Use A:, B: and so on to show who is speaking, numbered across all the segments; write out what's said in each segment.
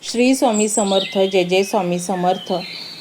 A: श्री स्वामी समर्थ. जय जय स्वामी समर्थ.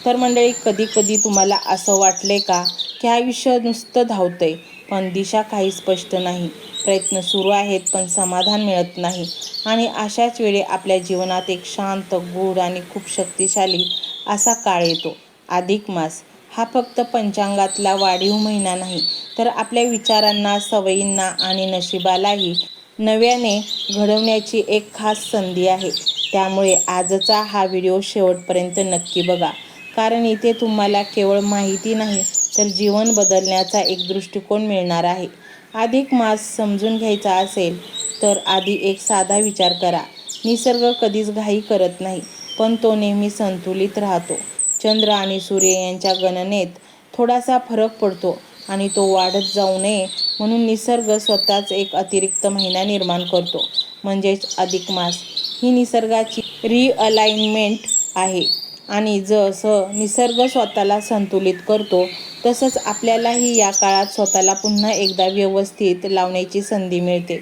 A: तर मंडळी, कधी कधी तुम्हाला असं वाटले का की आयुष्य नुसतं धावतंय पण दिशा काही स्पष्ट नाही. प्रयत्न सुरू आहेत पण समाधान मिळत नाही. आणि अशाच वेळी आपल्या जीवनात एक शांत, गूढ आणि खूप शक्तिशाली असा काळ येतो, अधिक मास. हा फक्त पंचांगातला वाढीव महिना नाही, तर आपल्या विचारांना, सवयींना आणि नशिबालाही नव्याने घडवण्याची एक खास संधी आहे. त्यामुळे आजचा हा व्हिडिओ शेवटपर्यंत नक्की बघा, कारण इथे तुम्हाला केवळ माहिती नाही तर जीवन बदलण्याचा एक दृष्टिकोन मिळणार आहे. अधिक मास समजून घ्यायचा असेल तर आधी एक साधा विचार करा. निसर्ग कधीच घाई करत नाही, पण तो नेहमी संतुलित राहतो. चंद्र आणि सूर्य यांच्या गणनेत थोडासा फरक पडतो आणि तो वाढत जाऊ नये म्हणून निसर्ग स्वतःच एक अतिरिक्त महिना निर्माण करतो, म्हणजेच अधिक मास. ही निसर्गाची रिअलाइनमेंट आहे. आणि जसं निसर्ग स्वतःला संतुलित करतो, तसंच आपल्यालाही या काळात स्वतःला पुन्हा एकदा व्यवस्थित लावण्याची संधी मिळते.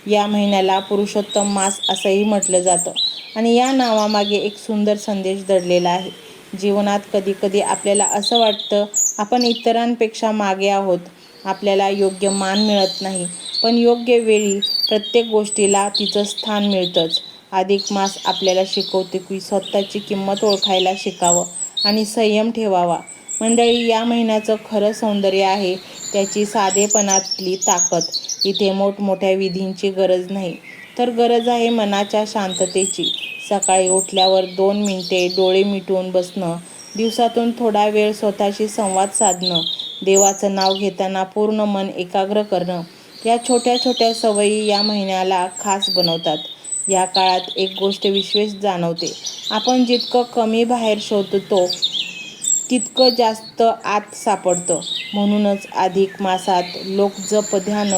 A: या महिन्याला पुरुषोत्तम मास असंही म्हटलं जातं आणि या नावामागे एक सुंदर संदेश दडलेला आहे. जीवनात कधी कधी आपल्याला असं वाटतं आपण इतरांपेक्षा मागे आहोत, आपल्याला योग्य मान मिळत नाही, पण योग्य वेळी प्रत्येक गोष्टीला तिचं स्थान मिळतंच. अधिक मास आपल्याला शिकवते की स्वतःची किंमत ओळखायला शिकावं आणि संयम ठेवावा. मंडळी, या महिन्याचं खरं सौंदर्य आहे त्याची साधेपणातली ताकद. इथे मोठमोठ्या विधींची गरज नाही, तर गरज आहे मनाच्या शांततेची. सकाळी उठल्यावर 2 मिनिटे डोळे मिटून बसणं, दिवसातून थोडा वेळ स्वतःशी संवाद साधणं, देवाचं नाव घेताना पूर्ण मन एकाग्र करणं, या छोट्या छोट्या सवयी या महिन्याला खास बनवतात. या काळात एक गोष्ट विशेष जाणवते, आपण जितकं कमी बाहेर शोधतो तितकं जास्त आत सापडतं. म्हणूनच अधिक मासात लोक जप, ध्यान,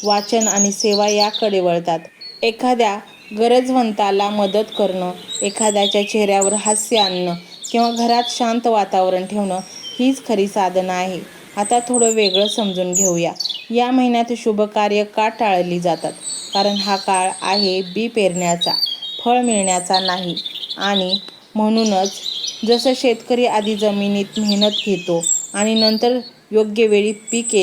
A: वाचन आणि सेवा याकडे वळतात. एखाद्या गरजवंताला मदत करणं, एखाद्याच्या चेहऱ्यावर हास्य आणणं किंवा घरात शांत वातावरण ठेवणं हीच खरी साधना आहे. आता थोडं वेगळं समजून घेऊया. या महिन्यात शुभ कार्य का टाळली जातात? कारण हा काळ आहे बी पेरण्याचा, फळ मिळण्याचा नाही. आणि म्हणूनच जसं शेतकरी आधी जमिनीत मेहनत घेतो आणि नंतर योग्य वेळी पीक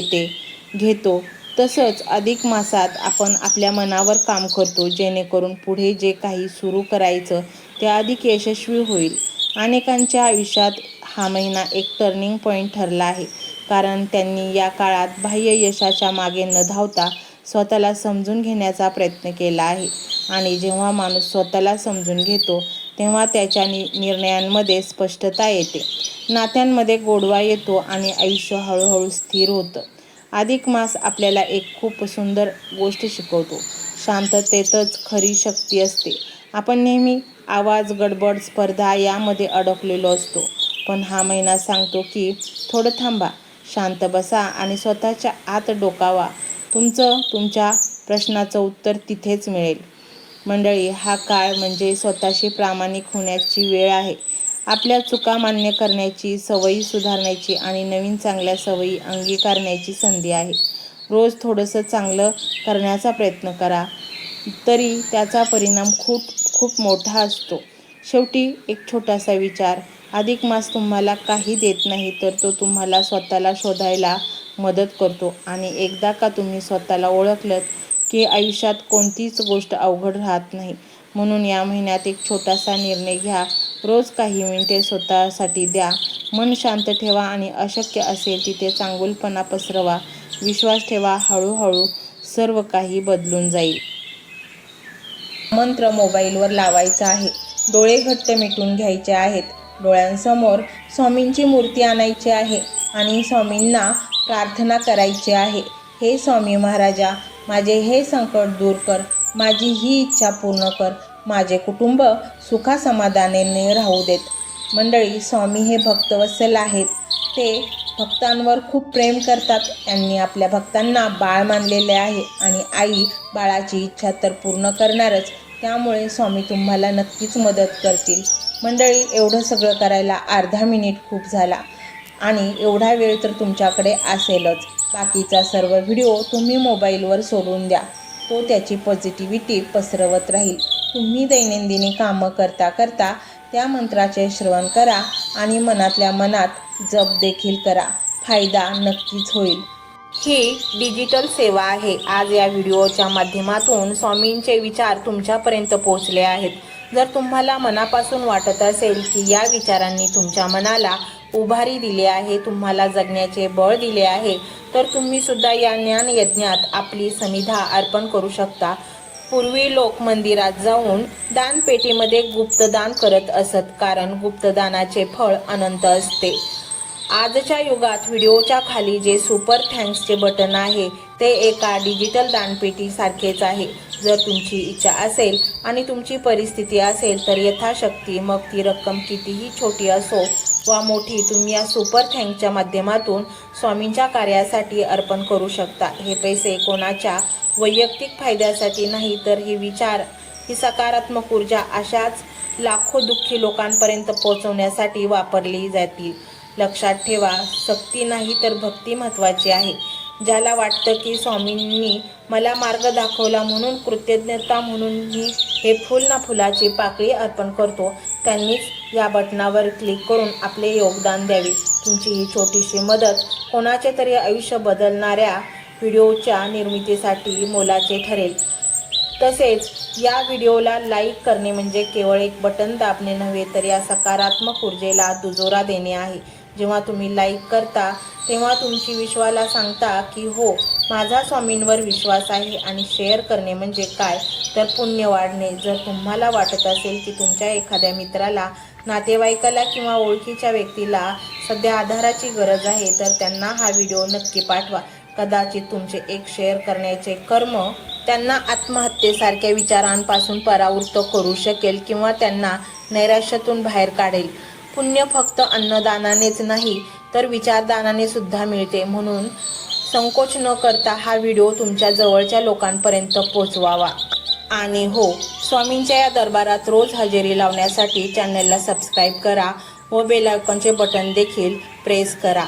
A: घेतो, तसंच अधिक मासात आपण आपल्या मनावर काम करतो, जेणेकरून पुढे जे काही सुरू करायचं ते अधिक यशस्वी होईल. अनेकांच्या आयुष्यात हा महिना एक टर्निंग पॉईंट ठरला आहे, कारण त्यांनी या काळात बाह्य यशाच्या मागे न धावता स्वतःला समजून घेण्याचा प्रयत्न केला आहे. आणि जेव्हा माणूस स्वतःला समजून घेतो तेव्हा त्याच्या निर्णयांमध्ये स्पष्टता येते, नात्यांमध्ये गोडवा येतो आणि आयुष्य हळूहळू स्थिर होतं. अधिक मास आपल्याला एक खूप सुंदर गोष्ट शिकवतो, शांततेतच खरी शक्ती असते. आपण नेहमी आवाज, गडबड, स्पर्धा यामध्ये अडकलेलो असतो, पण हा महिना सांगतो की थोडं थांबा, शांत बसा आणि स्वतःच्या आत डोकावा. तुमच्या प्रश्नाचं उत्तर तिथेच मिळेल. मंडळी, हा काळ म्हणजे स्वतःशी प्रामाणिक होण्याची वेळ आहे. आपल्या चुका मान्य करण्याची, सवयी सुधारण्याची आणि नवीन चांगल्या सवयी अंगीकारण्याची संधी आहे. रोज थोडंसं चांगलं करण्याचा प्रयत्न करा, तरी त्याचा परिणाम खूप खूप मोठा असतो. शेवटी एक छोटासा विचार, अधिक मास तुम्हाला काही देत नाही, तर तो तुम्हाला स्वतःला शोधायला मदत करतो. आणि एकदा का तुम्ही स्वतःला ओळखलंत की आयुष्यात कोणतीच गोष्ट अवघड राहत नाही. म्हणून या महिन्यात एक छोटासा निर्णय घ्या, रोज काही मिनिटे स्वतःसाठी द्या, मन शांत ठेवा आणि अशक्य असेल तिथे चांगुलपणा पसरवा. विश्वास ठेवा, हळूहळू सर्व काही बदलून जाईल. मंत्र मोबाईलवर लावायचा आहे, डोळे घट्ट मिटून घ्यायचे आहेत, डोळ्यांसमोर स्वामींची मूर्ती आणायची आहे आणि स्वामींना प्रार्थना करायची आहे. हे स्वामी महाराजा, माझे हे संकट दूर कर, माझी ही इच्छा पूर्ण कर, माझे कुटुंब सुखासमाधानाने राहू देत. मंडळी, स्वामी हे भक्तवत्सल आहेत. ते भक्तांवर खूप प्रेम करतात. यांनी आपल्या भक्तांना बाळ मानलेले आहे आणि आई बाळाची इच्छा तर पूर्ण करणारच. त्यामुळे स्वामी तुम्हाला नक्कीच मदत करतील. मंडळी, एवढं सगळं करायला अर्धा मिनिट खूप झाला आणि एवढा वेळ तर तुमच्याकडे असेलच. बाकीचा सर्व व्हिडिओ तुम्ही मोबाईलवर सोडून द्या, तो त्याची पॉझिटिव्हिटी पसरवत राहील. तुम्ही दैनंदिनी कामं करता करता त्या मंत्राचे श्रवण करा आणि मनातल्या मनात जप देखील करा. फायदा नक्कीच होईल. ही डिजिटल सेवा आहे. आज या व्हिडिओच्या माध्यमातून स्वामींचे विचार तुमच्यापर्यंत पोहोचले आहेत. जर तुम्हाला मनापासून वाटत असेल की या विचारांनी तुमच्या मनाला उभारी दिली आहे, तुम्हाला जगण्याचे बळ दिले आहे, तर तुम्ही सुद्धा या ज्ञान यज्ञात आपली समिधा अर्पण करू शकता. पूर्वी लोक मंदिरात जाऊन दानपेटीमध्ये गुप्तदान करत असत, कारण गुप्तदानाचे फळ अनंत असते. आजच्या युगात व्हिडिओच्या खाली जे सुपर थँक्सचे बटन आहे ते एका डिजिटल दानपेटी सारखेच आहे. जर तुमची इच्छा असेल आणि तुमची परिस्थिती असेल तर यथाशक्ती, मग ती रक्कम कितीही छोटी असो वा मोठी, तुम्ही या सुपर थँक्सच्या माध्यमातून स्वामींच्या कार्यासाठी अर्पण करू शकता. हे पैसे कोणाच्या वैयक्तिक फायद्यासाठी नाही, तर हे विचार, ही सकारात्मक ऊर्जा अशाच लाखो दुःखी लोकांपर्यंत पोहोचवण्यासाठी वापरली जातील. लक्षात ठेवा, सक्ती नाही तर भक्ती महत्त्वाची आहे. ज्याला वाटतं की स्वामींनी मला मार्ग दाखवला म्हणून कृतज्ञता म्हणून मी हे फुल ना फुलाची पाकळी अर्पण करतो, त्यांनीच या बटनावर क्लिक करून आपले योगदान द्यावे. तुमची ही छोटीशी मदत कोणाचे तरी आयुष्य बदलणाऱ्या व्हिडिओच्या निर्मितीसाठी मोलाचे ठरेल. तसेच या व्हिडिओला लाईक करणे म्हणजे केवळ एक बटन दाबणे नव्हे, तर या सकारात्मक ऊर्जेला दुजोरा देणे आहे. जेव्हा तुम्ही लाईक करता तेव्हा तुमची विश्वाला सांगता की हो, माझा स्वामींवर विश्वास आहे. आणि शेअर करणे म्हणजे काय, तर पुण्य वाढणे. जर तुम्हाला वाटत असेल की तुमच्या एखाद्या मित्राला, नातेवाईकाला किंवा ओळखीच्या व्यक्तीला सध्या आधाराची गरज आहे, तर त्यांना हा व्हिडिओ नक्की पाठवा. कदाचित तुमचे एक शेअर करण्याचे कर्म त्यांना आत्महत्येसारख्या विचारांपासून परावृत्त करू शकेल किंवा त्यांना नैराश्यातून बाहेर काढेल. पुण्य फक्त अन्नदानानेच नाही तर विचारदानाने सुद्धा मिळते. म्हणून संकोच न करता हा व्हिडिओ तुमच्या जवळच्या लोकांपर्यंत पोहोचवावा. आणि हो, स्वामींच्या या दरबारात रोज हजेरी लावण्यासाठी चॅनलला सबस्क्राईब करा व बेल आयकॉनचे बटन देखील प्रेस करा.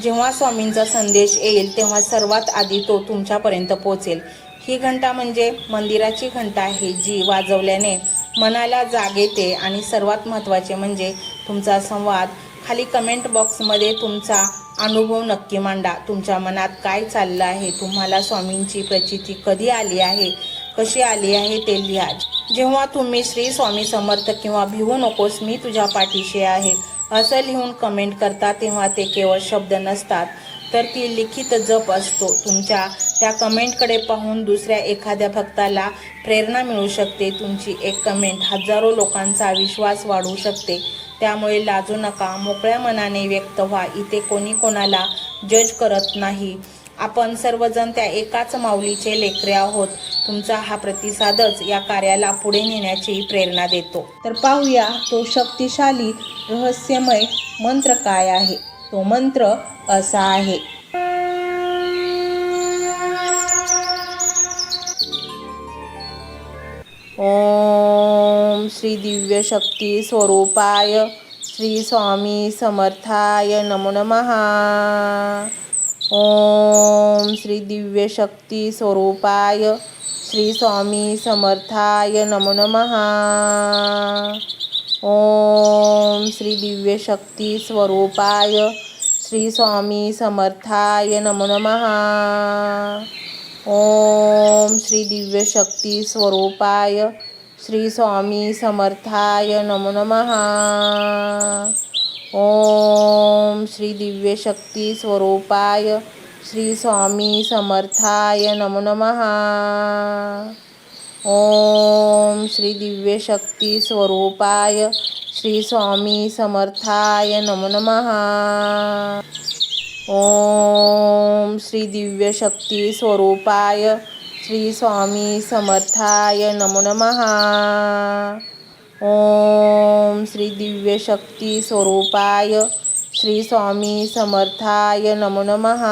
A: जेव्हा स्वामींचा संदेश येईल तेव्हा सर्वात आधी तो तुमच्यापर्यंत पोहोचेल. ही घंटा म्हणजे मंदिराची घंटा आहे, जी वाजवल्याने मनाला जाग येते. आणि सर्वात महत्त्वाचे म्हणजे तुमचा संवाद. खाली कमेंट बॉक्समध्ये तुमचा अनुभव नक्की मांडा. तुमच्या मनात काय चाललं आहे, तुम्हाला स्वामींची प्रचिती कधी आली आहे, कशी आली आहे ते लिहा. जेव्हा तुम्ही श्री स्वामी समर्थ किंवा भिवू नकोस मी तुझ्या पाठीशी आहे असं लिहून कमेंट करता, तेव्हा ते केवळ शब्द नसतात, तर ती लिखित जप असतो. तुमच्या त्या कमेंटकडे पाहून दुसऱ्या एखाद्या भक्ताला प्रेरणा मिळू शकते. तुमची एक कमेंट हजारो लोकांचा विश्वास वाढवू शकते. त्यामुळे लाजू नका, मोकळ्या मनाने व्यक्त व्हा. इथे कोणी कोणाला जज करत नाही. आपण सर्वजण त्या एकाच माऊलीचे लेकरे आहोत. तुमचा हा प्रतिसादच या कार्याला पुढे नेण्याची प्रेरणा देतो. तर पाहूया तो शक्तिशाली रहस्यमय मंत्र काय आहे. तो मंत्र असा आहे. ओम श्री दिव्य शक्ती स्वरूपाय श्री स्वामी समर्थाय नमो नमः. ओम श्री दिव्य शक्ती स्वरूपाय श्री स्वामी समर्थाय नमो नमः. ओम श्री दिव्य शक्ती स्वरूपाय श्री स्वामी समर्थाय नमो नमः. ओम श्री दिव्य शक्ती स्वरूपाय श्री स्वामी समर्थाय नमो नमः. ओम श्री दिव्य शक्ती स्वरूपाय श्री स्वामी समर्थाय नमो नमः. ओम श्री दिव्य शक्ती स्वरूपाय श्री स्वामी समर्थाय नमो नमः. ओम श्री दिव्य शक्ती स्वरूपाय श्री स्वामी समर्थाय नमो नमः. ओम श्री दिव्य शक्ती स्वरूपाय श्री स्वामी समर्थाय नमो नमः.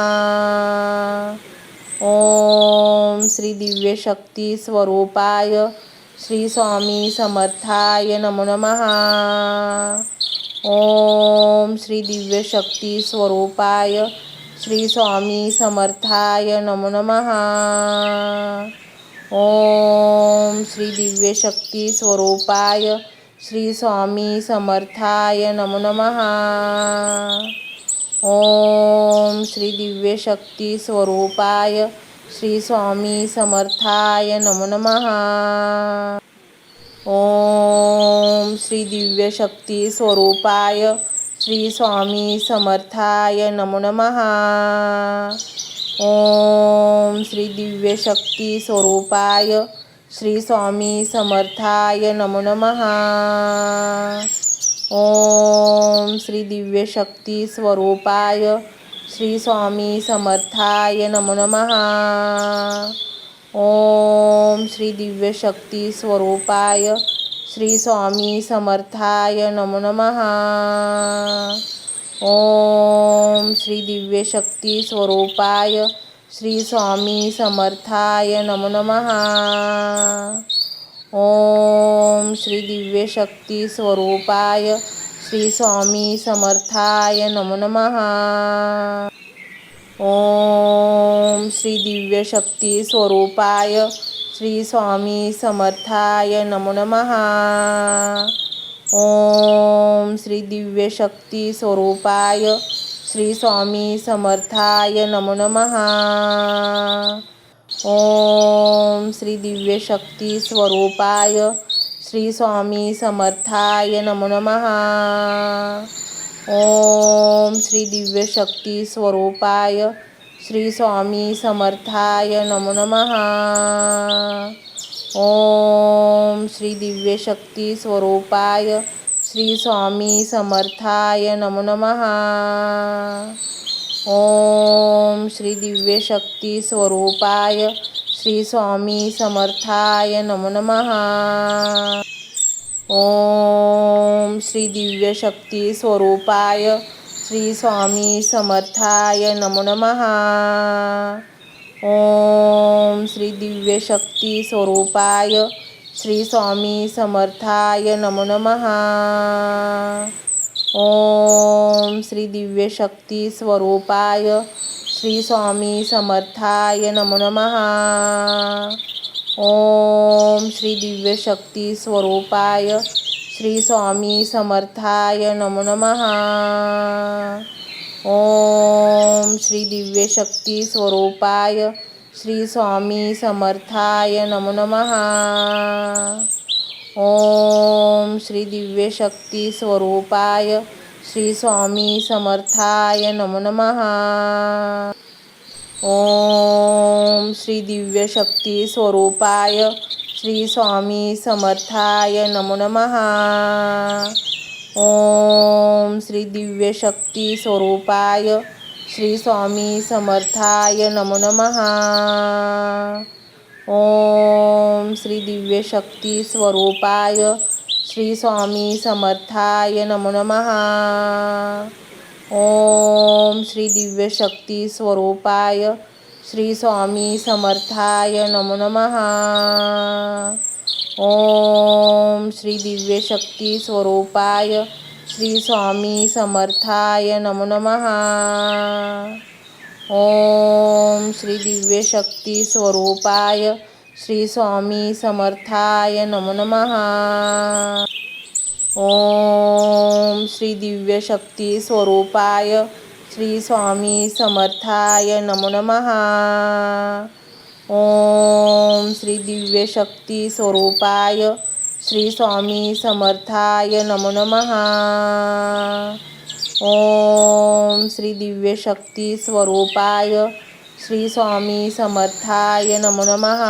A: ओम श्री दिव्य शक्ती स्वरूपाय श्री स्वामी समर्थाय नमो नमः. ओम श्री दिव्य शक्ती स्वरूपाय श्री स्वामी समर्थाय नमो नमः. ओम ओम श्री दिव्य शक्ती स्वरूपाय श्री स्वामी समर्थाय नमो नमः। ओम श्री दिव्य शक्ती स्वरूपाय श्री स्वामी समर्थाय नमो नमः। ओम श्री दिव्य शक्ती स्वरूपाय श्री स्वामी समर्थाय नमो नमः। ओम श्री दिव्य शक्ती स्वरूपाय श्री स्वामी समर्थाय नमो नमः। ओम श्री दिव्य शक्ती स्वरूपाय श्री स्वामी समर्थाय नमो नमः। ओम श्री दिव्य शक्ती स्वरूपाय श्री स्वामी समर्थाय नमो नमः। ओम श्री दिव्य शक्ती स्वरूपाय श्री स्वामी समर्थाय नमो नमः। ओम श्री दिव्य शक्ती स्वरूपाय श्री स्वामी समर्थाय नमो नमः। ओम श्री दिव्य शक्ती स्वरूपाय श्री स्वामी समर्थाय नमो नमः। ओम श्री दिव्य शक्ती स्वरूपाय श्री स्वामी समर्थाय नमो नमः। ओम श्री दिव्य शक्ती स्वरूपाय श्री स्वामी समर्थाय नमो नमः। ओम श्री दिव्य शक्ती स्वरूपाय श्री स्वामी समर्थाय नमो नमः। ओम श्री दिव्य शक्ती स्वरूपाय श्री स्वामी समर्थाय नमो नमः। ओम श्री दिव्य शक्ती स्वरूपाय श्री स्वामी समर्थाय नमो नमः। ओम श्री दिव्य शक्ती स्वरूपाय श्री स्वामी समर्थाय नमो नमः। ओम श्री दिव्य शक्ती स्वरूपाय श्री स्वामी समर्थाय नमो नमः। ओम श्री दिव्य शक्ती स्वरूपाय श्री स्वामी समर्थाय नमो नमः। ओम श्री दिव्य शक्ती स्वरूपाय श्री स्वामी समर्थाय नमो नमः। ओम श्री दिव्य शक्ती स्वरूपाय श्री स्वामी समर्थाय नमो नमः। ओम श्री दिव्य शक्ती स्वरूपाय श्री स्वामी समर्थाय नमो नमः। ओम श्री दिव्य शक्ती स्वरूपाय श्री स्वामी समर्थाय नमो नमः। ओम श्री दिव्य शक्ती स्वरूपाय श्री स्वामी समर्थाय नमो नमः। ओम श्री दिव्य शक्ती स्वरूपाय श्री स्वामी समर्थाय नमो नमः। ओम श्री दिव्य शक्ती स्वरूपाय श्री स्वामी समर्थाय नमो नमः। ओम श्री दिव्य शक्ती स्वरूपाय श्री स्वामी समर्थाय नमो नमः। ओम श्री दिव्य शक्ती स्वरूपाय श्री स्वामी समर्थाय नमो नमः। ओम श्री दिव्य शक्ती स्वरूपाय श्री स्वामी समर्थाय नमो नमः। ओम श्री दिव्य शक्ती स्वरूपाय श्री स्वामी समर्थाय नमो नमः। ओम श्री दिव्य शक्ती स्वरूपाय श्री स्वामी समर्थाय नमो नमः।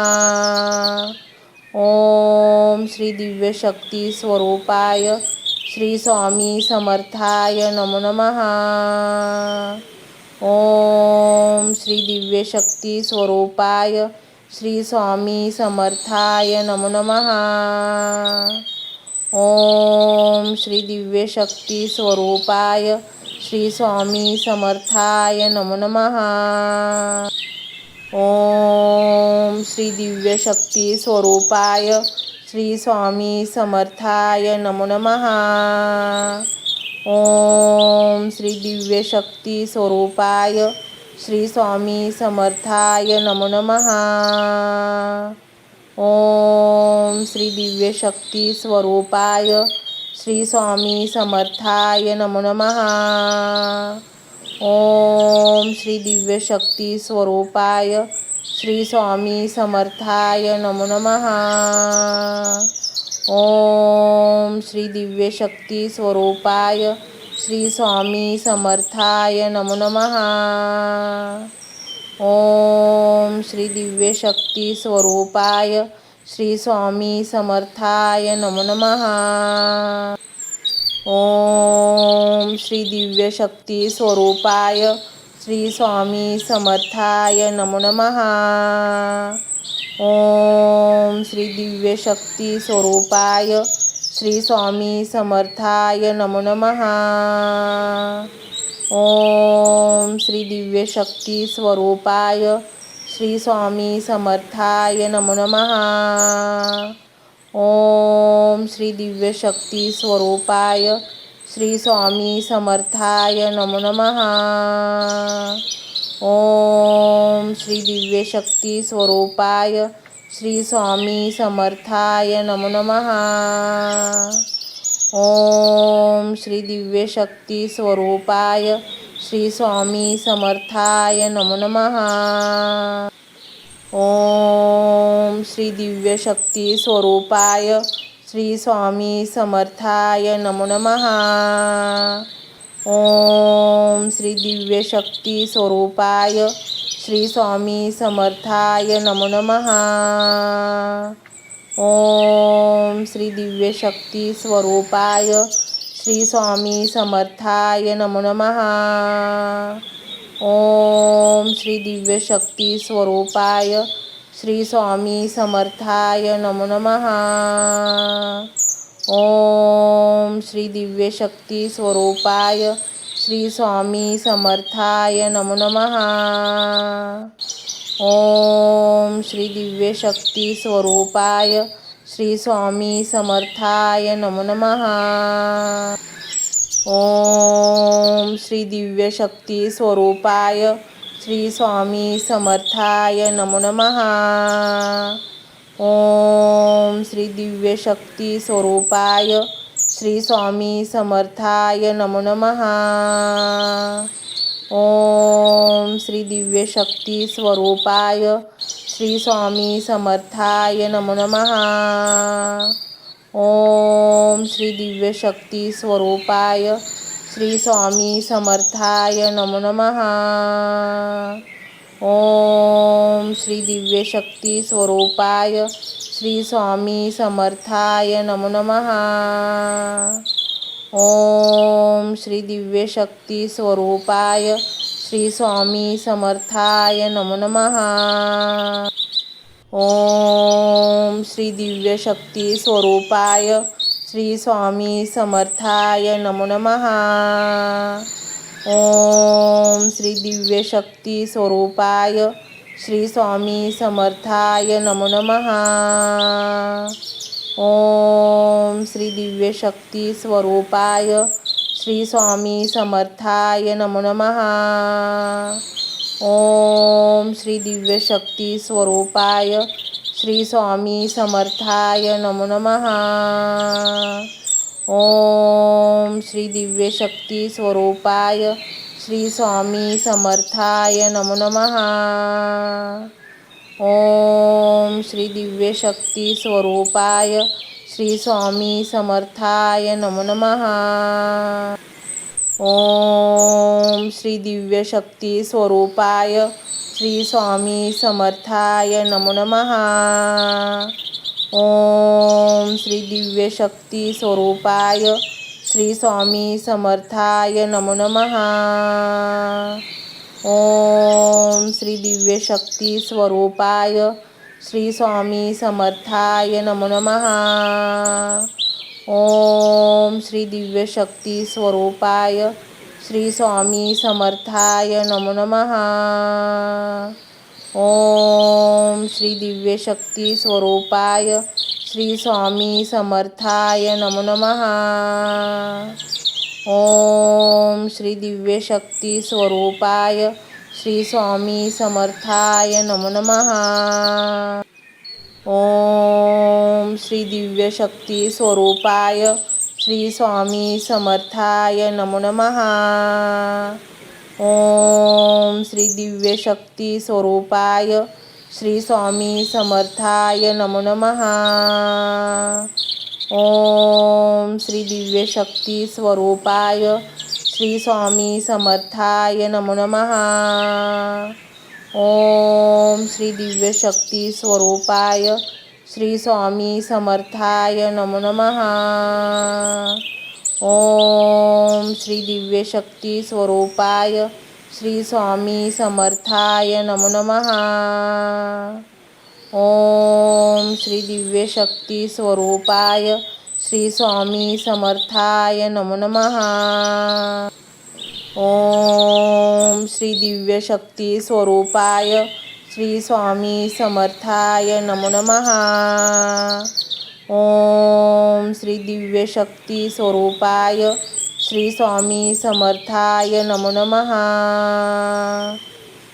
A: ओम श्री दिव्य शक्ती स्वरूपाय श्री स्वामी समर्थाय नमो नमः। ओम श्री दिव्य शक्ती स्वरूपाय श्री स्वामी समर्थाय नमो नमः। ओम श्री दिव्य शक्ती स्वरूपाय श्री स्वामी समर्थाय नमो नमः। ओम श्री दिव्य शक्ती स्वरूपाय श्री स्वामी समर्थाय नमो नमः। ओम श्री दिव्य शक्ती स्वरूपाय श्री स्वामी समर्थाय नमो नमः। ओम श्री दिव्य शक्ती स्वरूपाय श्री स्वामी समर्थाय नमो नमः। ओम श्री दिव्य शक्ती स्वरूपाय श्री स्वामी समर्थाय नमो नमः। ओम श्री दिव्य शक्ती स्वरूपाय श्री स्वामी समर्थाय नमो नमः। ओम श्री दिव्य शक्ती स्वरूपाय श्री स्वामी समर्थाय नमो नमः। ओम श्री दिव्य शक्ती स्वरूपाय श्री स्वामी समर्थाय नमो नमः। ओम श्री दिव्य शक्ती स्वरूपाय श्री स्वामी समर्थाय नमो नमः। ओम श्री दिव्य शक्ती स्वरूपाय श्री स्वामी समर्थाय नमो नमः। ओम श्री दिव्य शक्ती स्वरूपाय श्री स्वामी समर्थाय नमो नमः। ओम श्री दिव्य शक्ती स्वरूपाय श्री स्वामी समर्थाय नमो नमः। ओम श्री दिव्य शक्ती स्वरूपाय श्री स्वामी समर्थाय नमो नमः। ओम श्री दिव्य शक्ती स्वरूपाय श्री स्वामी समर्थाय नमो नमः। ओम श्री दिव्य शक्ती स्वरूपाय श्री स्वामी समर्थाय नमो नमः। ओम श्री दिव्य शक्ती स्वरूपाय श्री स्वामी समर्थाय नमो नमः। ओम श्री दिव्य शक्ती स्वरूपाय श्री स्वामी समर्थाय नमो नमः। ओम श्री दिव्य शक्ती स्वरूपाय श्री स्वामी समर्थाय नमो नमः। ओम श्री दिव्य शक्ती स्वरूपाय श्री स्वामी समर्थाय नमो नमः। ओम श्री दिव्य शक्ती स्वरूपाय श्री स्वामी समर्थाय नमो नमः। ओम श्री दिव्य शक्ती स्वरूपाय श्री स्वामी समर्थाय नमो नमः। ओम श्री दिव्य शक्ती स्वरूपाय श्री स्वामी समर्थाय नमो नमः। ओम श्री दिव्य शक्ती स्वरूपाय श्री स्वामी समर्थाय नमो नमः। ओम श्री दिव्य शक्ती स्वरूपाय श्री स्वामी समर्थाय नमो नमः। ओम श्री दिव्य शक्ती स्वरूपाय श्री स्वामी समर्थाय नमो नमः। ओम श्री दिव्य शक्ती स्वरूपाय श्री स्वामी समर्थाय नमो नमः। ओम श्री दिव्य शक्ती स्वरूपाय श्री स्वामी समर्थाय नमो नमः। ओम श्री दिव्य शक्ती स्वरूपाय श्री स्वामी समर्थाय नमो नमः। ओम श्री दिव्य शक्ती स्वरूपाय श्री स्वामी समर्थाय नमो नमः। ओम श्री दिव्य शक्ती स्वरूपाय श्री स्वामी समर्थाय नमो नमः। ओम श्री दिव्य शक्ती स्वरूपाय श्री स्वामी समर्थाय नमो नमः। ओम श्री दिव्य शक्ती स्वरूपाय श्री स्वामी समर्थाय नमो नमः। ओम श्री दिव्य शक्ती स्वरूपाय श्री स्वामी समर्थाय नमो नमः। ओम श्री दिव्य शक्ती स्वरूपाय श्री स्वामी समर्थाय नमो नमः। ओम श्री दिव्य शक्ती स्वरूपाय श्री स्वामी समर्थाय नमो नमः। ओम श्री दिव्य शक्ती स्वरूपाय श्री स्वामी समर्थाय नमो नमः। ओम श्री दिव्य शक्ती स्वरूपाय श्री स्वामी समर्थाय नमो नमः। ओम श्री दिव्य शक्ती स्वरूपाय श्री स्वामी समर्थाय नमो नमः. ओम श्री दिव्य शक्ती स्वरूपाय श्री स्वामी समर्थाय नमो नमः. ओम श्री दिव्य शक्ती स्वरूपाय श्री स्वामी समर्थाय नमो नमः. ओम श्री दिव्य शक्ती स्वरूपाय श्री स्वामी समर्थाय नमो नमः. ओम श्री दिव्य शक्ती स्वरूपाय श्री स्वामी समर्थाय नमो नमः. ओम श्री दिव्य शक्ती स्वरूपाय श्री स्वामी समर्थाय नमो नमः. ओम श्री दिव्य शक्ती स्वरूपाय श्री स्वामी समर्थाय नमो नमः. ओम श्री दिव्य शक्ती स्वरूपाय श्री स्वामी समर्थाय नमो नमः.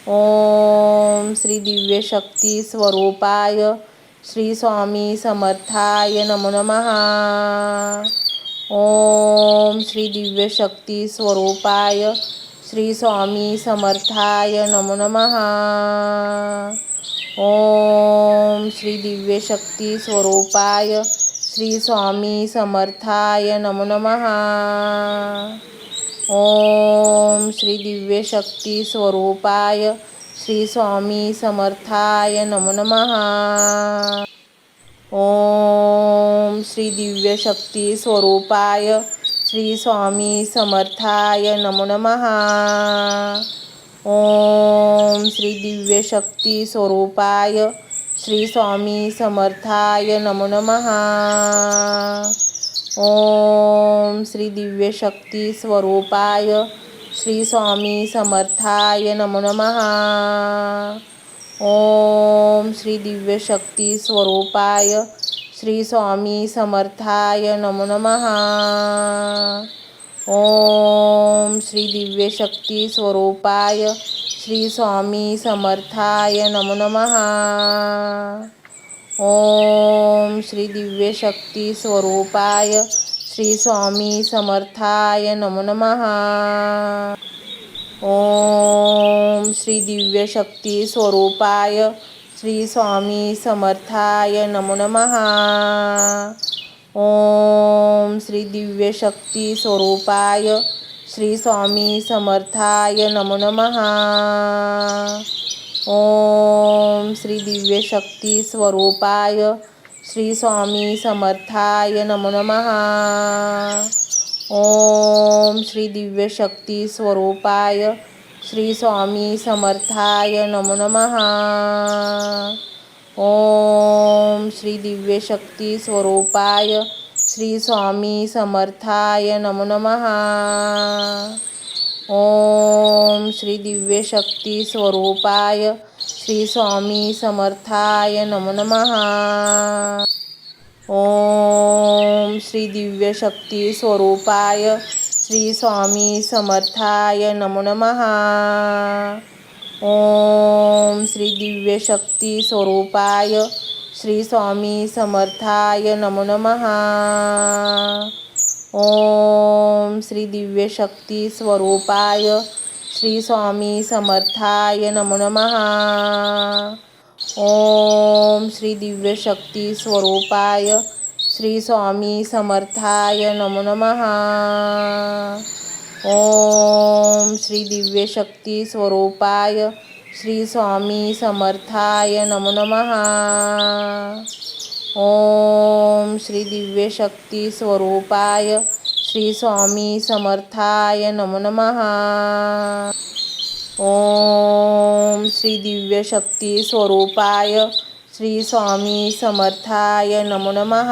A: ओम श्री दिव्य शक्ती स्वरूपाय श्री स्वामी समर्थाय नमो नमः. ओम श्री दिव्य शक्ती स्वरूपाय श्री स्वामी समर्थाय नमो नमः. ओम श्री दिव्य शक्ती स्वरूपाय श्री स्वामी समर्थाय नमो नमः. ओम श्री दिव्य शक्ती स्वरूपाय श्री स्वामी समर्थाय नमो नमः. ओम श्री दिव्य शक्ती स्वरूपाय श्री स्वामी समर्थाय नमो नमः. ओम श्री दिव्य शक्ती स्वरूपाय श्री स्वामी समर्थाय नमो नमः. ओम श्री दिव्य शक्ती स्वरूपाय श्री स्वामी समर्थाय नमो नमः. ओम श्री दिव्य शक्ती स्वरूपाय श्री स्वामी समर्थाय नमो नमः. ओम श्री दिव्य शक्ती स्वरूपाय श्री स्वामी समर्थाय नमो नमः. ओम श्री दिव्य शक्ती स्वरूपाय श्री स्वामी समर्थाय नमो नमः. ओम श्री दिव्य शक्ती स्वरूपाय श्री स्वामी समर्थाय नमो नमः. ओम श्री दिव्य शक्ती स्वरूपाय श्री स्वामी समर्थाय नमो नमः. ओम श्री दिव्य शक्ती स्वरूपाय श्री स्वामी समर्थाय नमो नमः. ओम श्री दिव्य शक्ती स्वरूपाय श्री स्वामी समर्थाय नमो नमः. ओम श्री दिव्य शक्ती स्वरूपाय श्री स्वामी समर्थाय नमो नमः. ओम श्री दिव्य शक्ती स्वरूपाय श्री स्वामी समर्थाय नमो नमः. ओम श्री दिव्य शक्ती स्वरूपाय श्री स्वामी समर्थाय नमो नमः. ओम श्री दिव्य शक्ती स्वरूपाय श्री स्वामी समर्थाय नमो नमः. ओम श्री दिव्य शक्ती स्वरूपाय श्री स्वामी समर्थाय नमो नमः. ओम श्री दिव्य शक्ती स्वरूपाय श्री स्वामी समर्थाय नमो नमः. ओम श्री दिव्य शक्ती स्वरूपाय श्री स्वामी समर्थाय नमो नमः. ओम श्री दिव्य शक्ती स्वरूपाय श्री स्वामी समर्थाय नमो नमः. ओम श्री दिव्य शक्ती स्वरूपाय श्री स्वामी समर्थाय नमो नमः.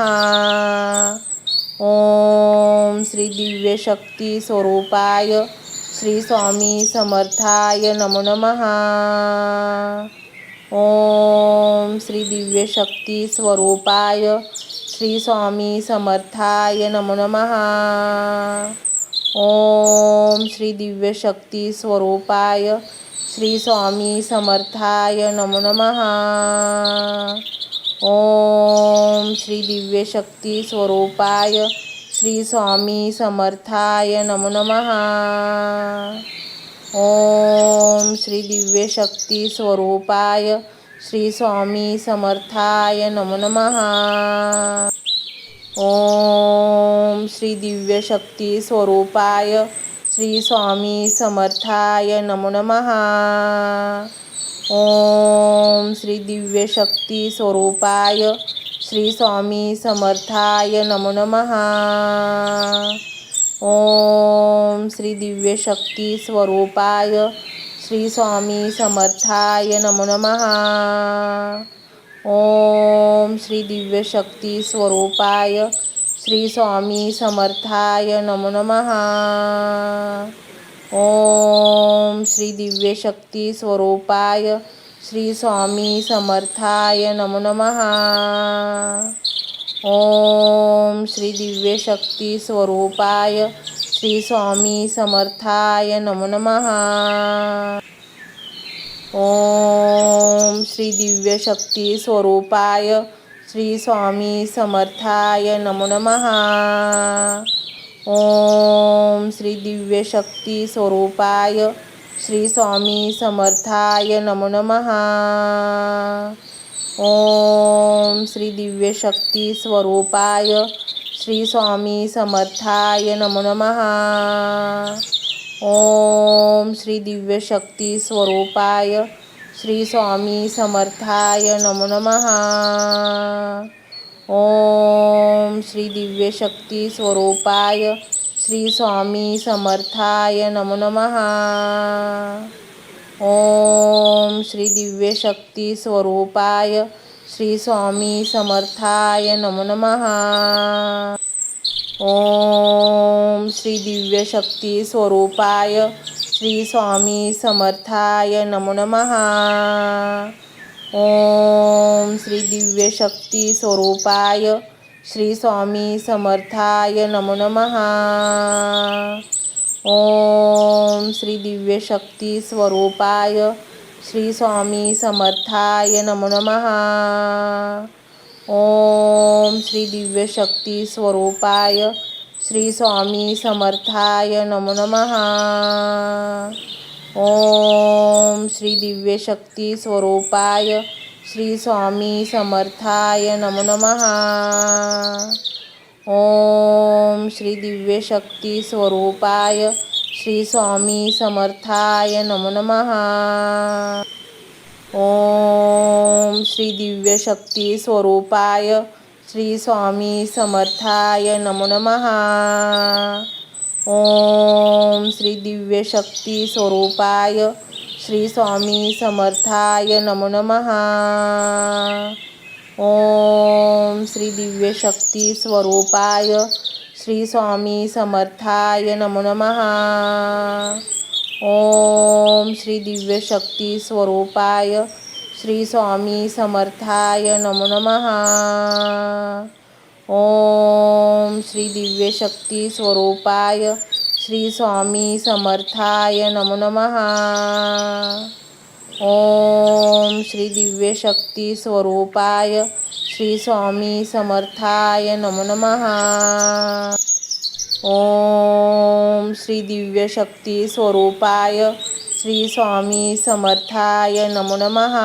A: ओम श्री दिव्य शक्ती स्वरूपाय श्री स्वामी समर्थाय नमो नमः. ओम श्री दिव्य शक्ती स्वरूपाय श्री स्वामी समर्थाय नमो नमः. ओम श्री दिव्य शक्ती स्वरूपाय श्री स्वामी समर्थाय नमो नमः. ओम श्री दिव्य शक्ती स्वरूपाय श्री स्वामी समर्थाय नमो नमः. ओम श्री दिव्य शक्ती स्वरूपाय श्री स्वामी समर्थाय नमो नमः. ओम श्री दिव्य शक्ती स्वरूपाय श्री स्वामी समर्थाय नमो नमः. ओम श्री दिव्य शक्ती स्वरूपाय श्री स्वामी समर्थाय नमो नमः. ओम श्री दिव्य शक्ती स्वरूपाय श्री स्वामी समर्थाय नमो नमः. ओम श्री दिव्य शक्ती स्वरूपाय श्री स्वामी समर्थाय नमो नमः. ओम श्री दिव्य शक्ती स्वरूपाय श्री स्वामी समर्थाय नमो नमः. ओम श्री दिव्य शक्ती स्वरूपाय श्री स्वामी समर्थाय नमो नमः. ओम श्री दिव्य शक्ती स्वरूपाय श्री स्वामी समर्थाय नमो नमः. ओम श्री दिव्य शक्ती स्वरूपाय श्री स्वामी समर्थाय नमो नमः. ओम श्री दिव्य शक्ती स्वरूपाय श्री स्वामी समर्थाय नमो नमः. ओम श्री दिव्य शक्ती स्वरूपाय श्री स्वामी समर्थाय नमो नमः. ओम श्री दिव्य शक्ती स्वरूपाय श्री स्वामी समर्थाय नमो नमः. ओम श्री दिव्य शक्ती स्वरूपाय श्री स्वामी समर्थाय नमो नमः. ओम श्री दिव्य शक्ती स्वरूपाय श्री स्वामी समर्थाय नमो नमः. ओम श्री दिव्य शक्ती स्वरूपाय श्री स्वामी समर्थाय नमो नमः. ओम श्री दिव्य शक्ती स्वरूपाय श्री स्वामी समर्थाय नमो नमः. ओम श्री दिव्य शक्ती स्वरूपाय श्री स्वामी समर्थाय नमो नमः. ओम श्री दिव्य शक्ती स्वरूपाय श्री स्वामी समर्थाय नमो नमः. ओम श्री दिव्य शक्ती स्वरूपाय श्री स्वामी समर्थाय नमो नमः. ओम श्री दिव्य शक्ती स्वरूपाय श्री स्वामी समर्थाय नमो नमः. ओम श्री दिव्य शक्ती स्वरूपाय श्री स्वामी समर्थाय नमो नमः. ओम श्री दिव्य शक्ती स्वरूपाय श्री स्वामी समर्थाय नमो नमः. ओम श्री दिव्य शक्ती स्वरूपाय श्री स्वामी समर्थाय नमो नमः. ओम श्री दिव्य शक्ती स्वरूपाय श्री स्वामी समर्थाय नमो नमः. ओम श्री दिव्य शक्ती स्वरूपाय श्री स्वामी समर्थाय नमो नमः. ओम श्री दिव्य शक्ती स्वरूपाय श्री स्वामी समर्थाय नमो नमः.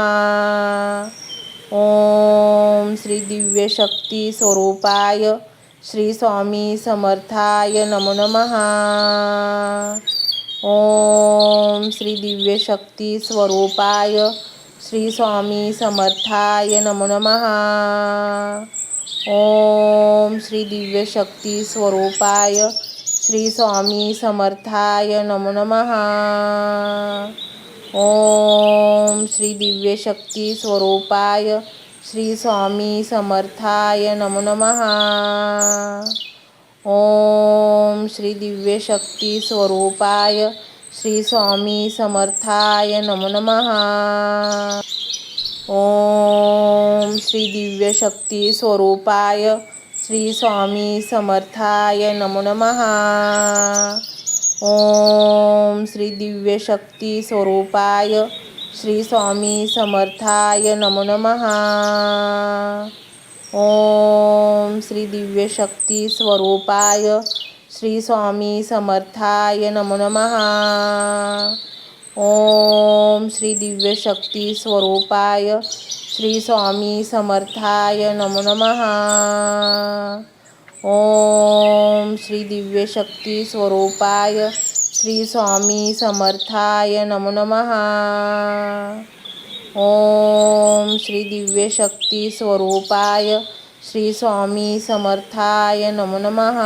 A: ओम श्री दिव्य शक्ती स्वरूपाय श्री स्वामी समर्थाय नमो नमः. ओम श्री दिव्य शक्ती स्वरूपाय श्री स्वामी समर्थाय नमो नमः. ओम श्री दिव्य शक्ती स्वरूपाय श्री स्वामी समर्थाय नमो नमः. ओम श्री दिव्य शक्ती स्वरूपाय श्री स्वामी समर्थाय नमो नमः. ओम श्री दिव्य शक्ती स्वरूपाय श्री स्वामी समर्थाय नमो नमः. ओम श्री दिव्य शक्ती स्वरूपाय श्री स्वामी समर्थाय नमो नमः. ओम श्री दिव्य शक्ती स्वरूपाय श्री स्वामी समर्थाय नमो नमः. ओम श्री दिव्य शक्ती स्वरूपाय श्री स्वामी समर्थाय नमो नमः. ओम श्री दिव्य शक्ती स्वरूपाय श्री स्वामी समर्थाय नमो नमः. ओम श्री दिव्य शक्ती स्वरूपाय श्री स्वामी समर्थाय नमो नमः. ओम श्री दिव्य शक्ती स्वरूपाय श्री स्वामी समर्थाय नमो नमः.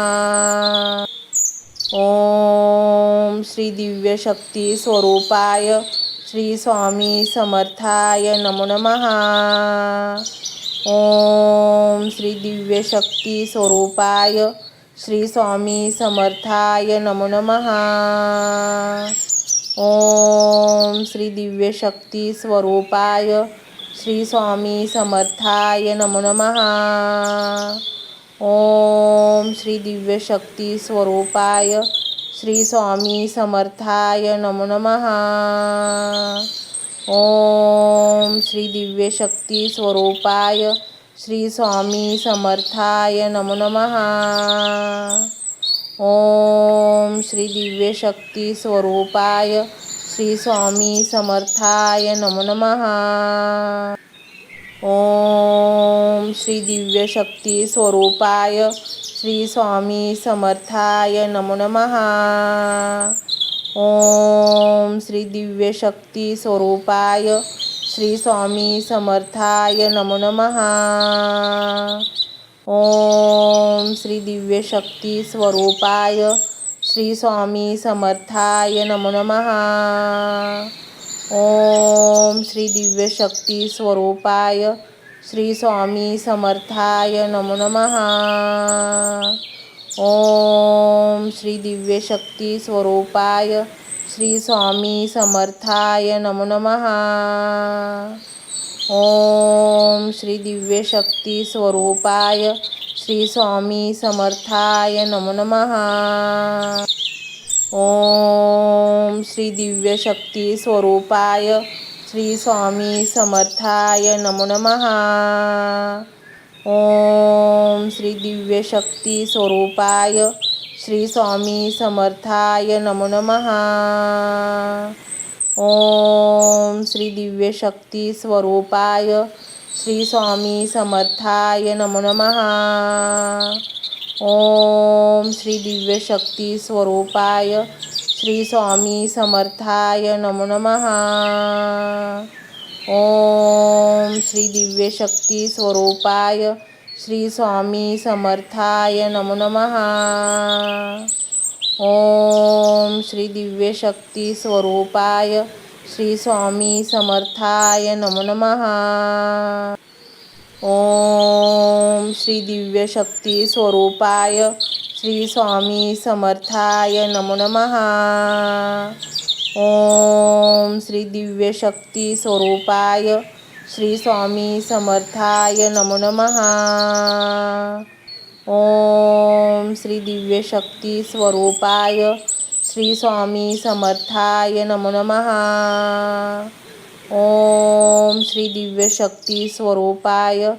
A: ओम श्री दिव्य शक्ती स्वरूपाय श्री स्वामी समर्थाय नमो नमः. ओम श्री दिव्य शक्ती स्वरूपाय श्री स्वामी समर्थाय नमो नमः. ओम श्री दिव्य शक्ती स्वरूपाय श्री स्वामी समर्थाय नमो नमः. ओम श्री दिव्य शक्ती स्वरूपाय श्री स्वामी समर्थाय नमो नमः. ओम श्री दिव्य शक्ती स्वरूपाय श्री स्वामी समर्थाय नमो नमः. ओम श्री दिव्य शक्ती स्वरूपाय श्री स्वामी समर्थाय नमो नमः. ओम श्री दिव्य शक्ती स्वरूपाय श्री स्वामी समर्थाय नमो नमः. ओम श्री दिव्य शक्ती स्वरूपाय श्री स्वामी समर्थाय नमो नमः. ओम श्री दिव्य शक्ती स्वरूपाय श्री स्वामी समर्थाय नमो नमः. ओम श्री दिव्य शक्ती स्वरूपाय श्री स्वामी समर्थाय नमो नमः. ओम श्री दिव्य शक्ती स्वरूपाय श्री स्वामी समर्थाय नमो नमः. ओम श्री दिव्य शक्ती स्वरूपाय श्री स्वामी समर्थाय नमो नमः. ओम श्री दिव्य शक्ती स्वरूपाय श्री स्वामी समर्थाय नमो नमः. ओम श्री दिव्य शक्ती स्वरूपाय श्री स्वामी समर्थाय नमो नमः. ओम श्री दिव्य शक्ती स्वरूपाय श्री स्वामी समर्थाय नमो नमः. ओम श्री दिव्य शक्ती स्वरूपाय श्री स्वामी समर्थाय नमो नमः. ओम श्री दिव्य शक्ती स्वरूपाय श्री स्वामी समर्थाय नमो नमः. ओम श्री दिव्य शक्ती स्वरूपाय श्री स्वामी समर्थाय नमो नमः. ओम श्री दिव्य शक्ती स्वरूपाय श्री स्वामी समर्थाय नमो नमः. ओम श्री दिव्य शक्ती स्वरूपाय श्री स्वामी समर्थाय नमो नमः. ओम श्री दिव्य शक्ती स्वरूपाय श्री स्वामी समर्थाय नमो नमः. ओम श्री दिव्य शक्ती स्वरूपाय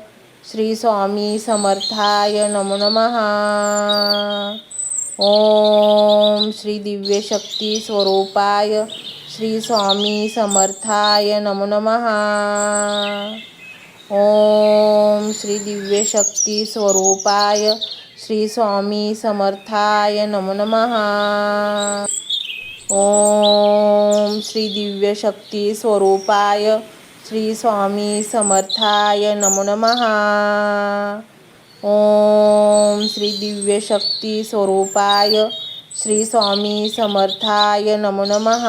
A: श्री स्वामी समर्थाय नमो नमः. ओम श्री दिव्य शक्ती स्वरूपाय श्री स्वामी समर्थाय नमो नमः. ओम श्री दिव्य शक्ती स्वरूपाय श्री स्वामी समर्थाय नमो नमः. ओम श्री दिव्य शक्ती स्वरूपाय श्री स्वामी समर्थाय नमो नमः. ओम श्री दिव्य शक्ती स्वरूपाय श्री स्वामी समर्थाय नमो नमः.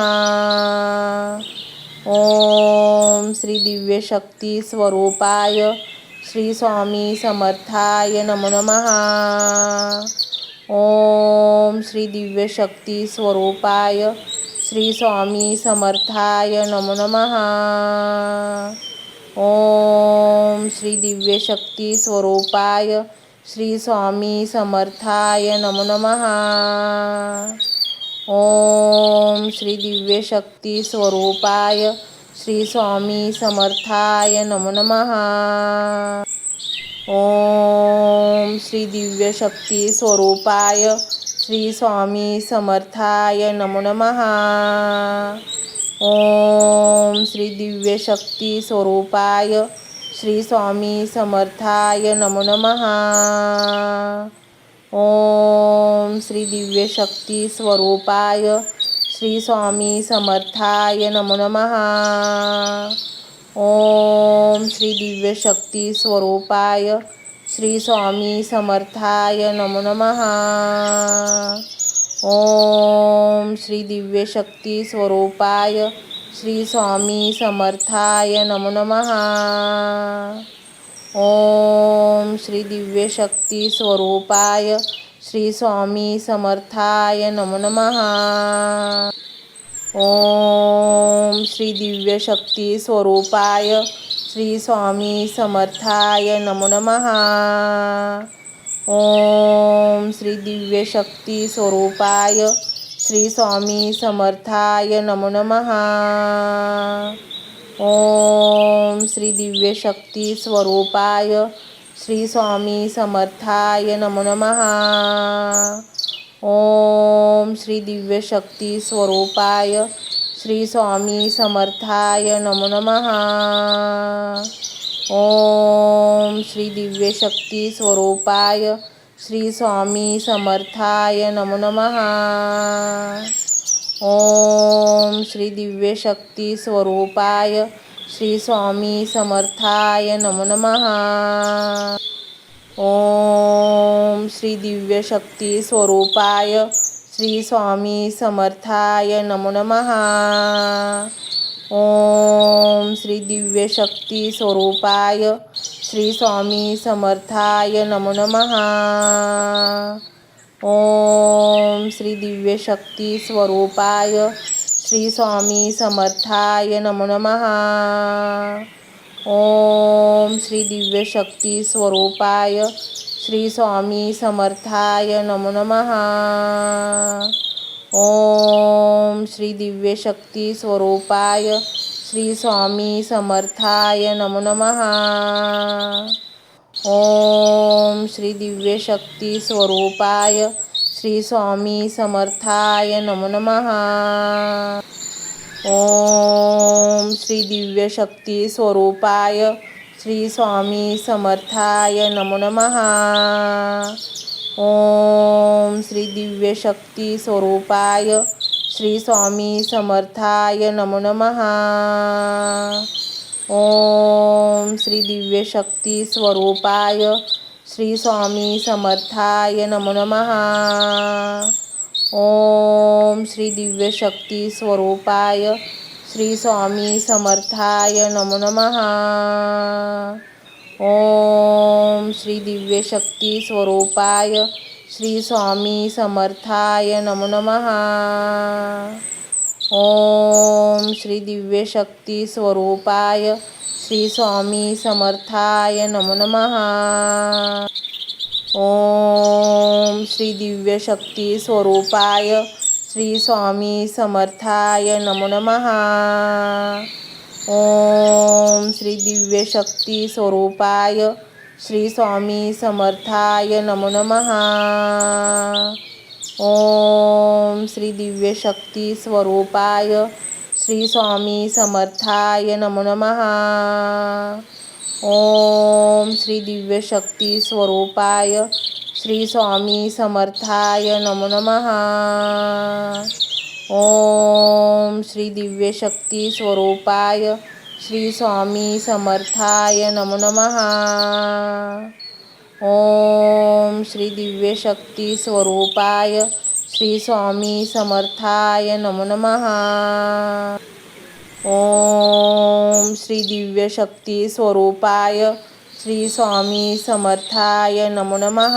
A: ओम श्री दिव्य शक्ती स्वरूपाय श्री स्वामी समर्थाय नमो नमः. ओम श्री दिव्य शक्ती स्वरूपाय श्री स्वामी समर्थाय नमो नमः. ओम श्री दिव्य शक्ती स्वरूपाय श्री स्वामी समर्थाय नमो नमः. ओम श्री दिव्य शक्ती स्वरूपाय श्री स्वामी समर्थाय नमो नमः. ओम श्री दिव्य शक्ती स्वरूपाय श्री स्वामी समर्थाय नमो नमः. ओम श्री दिव्य शक्ती स्वरूपाय श्री स्वामी समर्थाय नमो नमः. ओम श्री दिव्य शक्ती स्वरूपाय श्री स्वामी समर्थाय नमो नमः. ओम श्री दिव्य शक्ती स्वरूपाय श्री स्वामी समर्थाय नमो नमः. ओम श्री दिव्य शक्ती स्वरूपाय श्री स्वामी समर्थाय नमो नमः. ओम श्री दिव्य शक्ती स्वरूपाय श्री स्वामी समर्थाय नमो नमः. ओम श्री दिव्य शक्ती स्वरूपाय श्री स्वामी समर्थाय नमो नमः. ओम श्री दिव्य शक्ती स्वरूपाय श्री स्वामी समर्थाय नमो नमः. ओम श्री दिव्य शक्ती स्वरूपाय श्री स्वामी समर्थाय नमो नमः. ओम श्री दिव्य शक्ती स्वरूपाय श्री स्वामी समर्थाय नमो नमः. ओम श्री दिव्य शक्ती स्वरूपाय श्री स्वामी समर्थाय नमो नमः. ओम श्री दिव्य शक्ती स्वरूपाय श्री स्वामी समर्थाय नमो नमः. ओम श्री दिव्य शक्ती स्वरूपाय श्री स्वामी समर्थाय नमो नमः. ओम श्री दिव्य शक्ती स्वरूपाय श्री स्वामी समर्थाय नमो नमः. ओम श्री दिव्य शक्ती स्वरूपाय श्री स्वामी समर्थाय नमो नमः. ओम श्री दिव्य शक्ती स्वरूपाय श्री स्वामी समर्थाय नमो नमः. ओम श्री दिव्य शक्ती स्वरूपाय श्री स्वामी समर्थाय नमो नमः. ओम श्री दिव्य शक्ती स्वरूपाय श्री स्वामी समर्थाय नमो नमः. ओम श्री दिव्य शक्ती स्वरूपाय श्री स्वामी समर्थाय नमो नमः. ओम श्री दिव्य शक्ती स्वरूपाय श्री स्वामी समर्थाय नमो नमः. ओम श्री दिव्य शक्ती स्वरूपाय श्री स्वामी समर्थाय नमो नमः. ओम श्री दिव्य शक्ती स्वरूपाय श्री स्वामी समर्थाय नमो नमः. ओम श्री दिव्य शक्ती स्वरूपाय श्री स्वामी समर्थाय नमो नमः. ओम श्री दिव्य शक्ती स्वरूपाय श्री स्वामी समर्थाय नमो नमः. ओम श्री दिव्य शक्ती स्वरूपाय श्री स्वामी समर्थाय नमो नमः. ओम श्री दिव्य शक्ती स्वरूपाय श्री स्वामी समर्थाय नमो नमः. ओम श्री दिव्य शक्ती स्वरूपाय श्री स्वामी समर्थाय नमो नमः. ओम श्री दिव्य शक्ती स्वरूपाय श्री स्वामी समर्थाय नमो नमः. ओम श्री दिव्य शक्ती स्वरूपाय श्री स्वामी समर्थाय नमो नमः. ओम श्री दिव्य शक्ती स्वरूपाय श्री स्वामी समर्थाय नमो नमः. ओम श्री दिव्य शक्ती स्वरूपाय श्री स्वामी समर्थाय नमो नमः.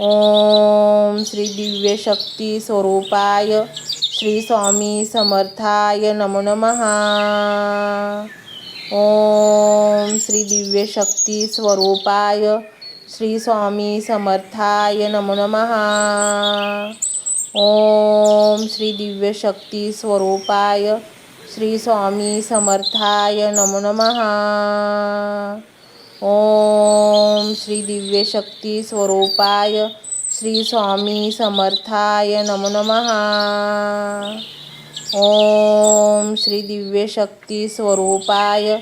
A: ओम श्री दिव्य शक्ती स्वरूपाय श्री स्वामी समर्थाय नमो नमः. ओम श्री दिव्य शक्ती स्वरूपाय श्री स्वामी समर्थाय नमो नमः. ओम श्री दिव्य शक्ती स्वरूपाय श्री स्वामी समर्थाय नमो नमः. ओम श्री दिव्य शक्ती स्वरूपाय श्री स्वामी समर्थाय नमो नमः. ओम श्री दिव्य शक्ती स्वरूपाय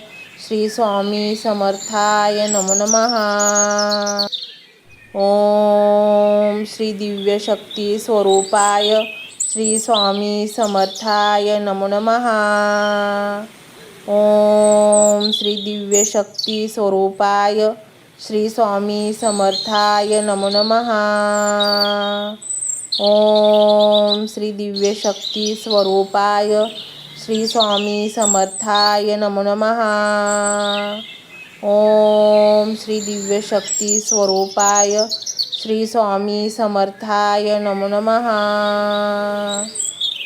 A: श्री स्वामी समर्थाय नमो नमः. ओम श्री दिव्य शक्ती स्वरूपाय श्री स्वामी समर्थाय नमो नमः. ओम श्री दिव्य शक्ती स्वरूपाय श्री स्वामी समर्थाय नमो नमः. ओम श्री दिव्य शक्ती स्वरूपाय श्री स्वामी समर्थाय नमो नमः. ओम श्री दिव्य शक्ती स्वरूपाय श्री स्वामी समर्थाय नमो नमः.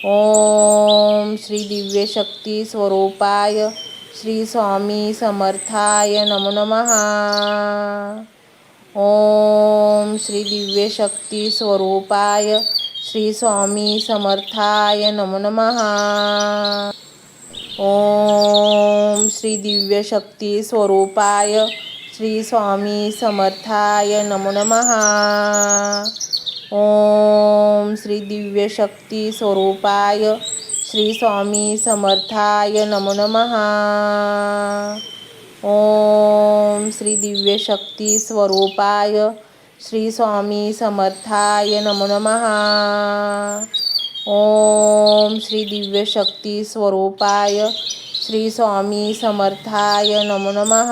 A: ओम श्री दिव्य शक्ती स्वरूपाय श्री स्वामी समर्थाय नमो नमः. ओम श्री दिव्य शक्ती स्वरूपाय श्री स्वामी समर्थाय नमो नमः. ओम श्री दिव्य शक्ती स्वरूपाय श्री स्वामी समर्थाय नमो नमः. ओम श्री दिव्य शक्ती स्वरूपाय श्री स्वामी समर्थाय नमो नमः. ओम श्री दिव्य शक्ती स्वरूपाय श्री स्वामी समर्थाय नमो नमः. ओम श्री दिव्य शक्ती स्वरूपाय श्री स्वामी समर्थाय नमो नमः.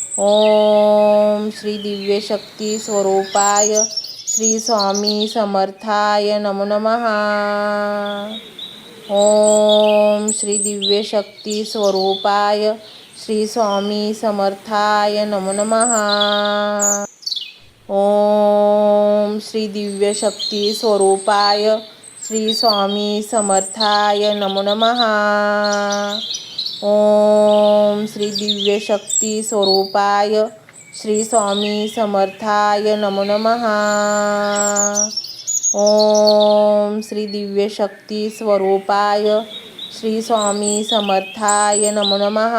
A: ओम श्री दिव्य शक्ती स्वरूपाय श्री स्वामी समर्थाय नमो नमः. ओम श्री दिव्य शक्ती स्वरूपाय श्री स्वामी समर्थाय नमो नमः. ओम श्री दिव्य शक्ती स्वरूपाय श्री स्वामी समर्थाय नमो नमः. ओम श्री दिव्य शक्ती स्वरूपाय श्री स्वामी समर्थाय नमो नमः. ओम श्री दिव्य शक्ती स्वरूपाय श्री स्वामी समर्थाय नमो नमः.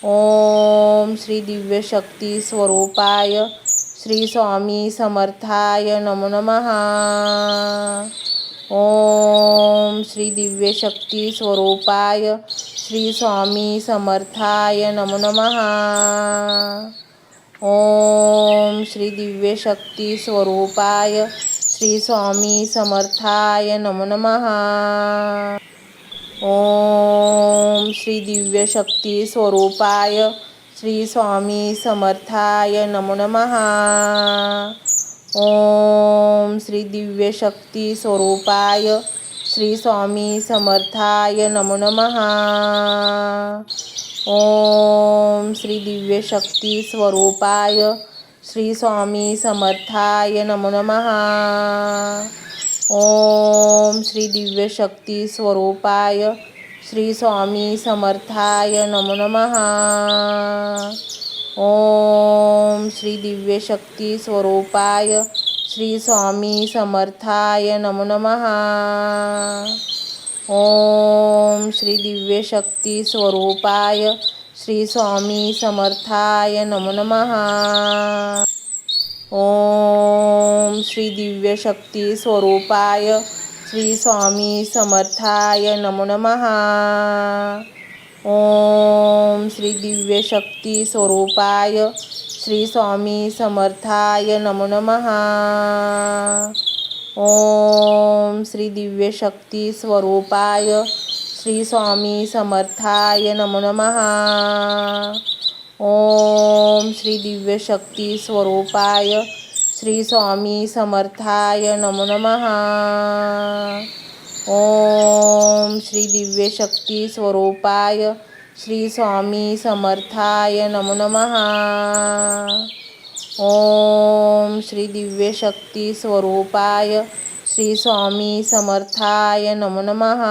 A: ओम श्री दिव्य शक्ती स्वरूपाय श्री स्वामी समर्थाय नमो नमः. ओम श्री दिव्य शक्ती स्वरूपाय श्री स्वामी समर्थाय नमो नमः. ओम श्री दिव्य शक्ती स्वरूपाय श्री स्वामी समर्थाय नमो नमः. ओम श्री दिव्य शक्ती स्वरूपाय श्री स्वामी समर्थाय नमो नमः. ओम श्री दिव्य शक्ती स्वरूपाय श्री स्वामी समर्थाय नमो नमः. ओम श्री दिव्य शक्ती स्वरूपाय श्री स्वामी समर्थाय नमो नमः. ओम श्री दिव्य शक्ती स्वरूपाय श्री स्वामी समर्थाय नमो नमः. ओम श्री दिव्य शक्ती स्वरूपाय श्री स्वामी समर्थाय नमो नमः. ओम श्री दिव्य शक्ती स्वरूपाय श्री स्वामी समर्थाय नमो नमः. ओम श्री दिव्य शक्ती स्वरूपाय श्री स्वामी समर्थाय नमो नमः. ओम श्री दिव्य शक्ती स्वरूपाय श्री स्वामी समर्थाय नमो नमः. ओम श्री दिव्य शक्ती स्वरूपाय श्री स्वामी समर्थाय नमो नमः. ओम श्री दिव्य शक्ती स्वरूपाय श्री स्वामी समर्थाय नमो नमः. ओम श्री दिव्य शक्ती स्वरूपाय श्री स्वामी समर्थाय नमो नमः. ओम श्री दिव्य शक्ती स्वरूपाय श्री स्वामी समर्थाय नमो नमः.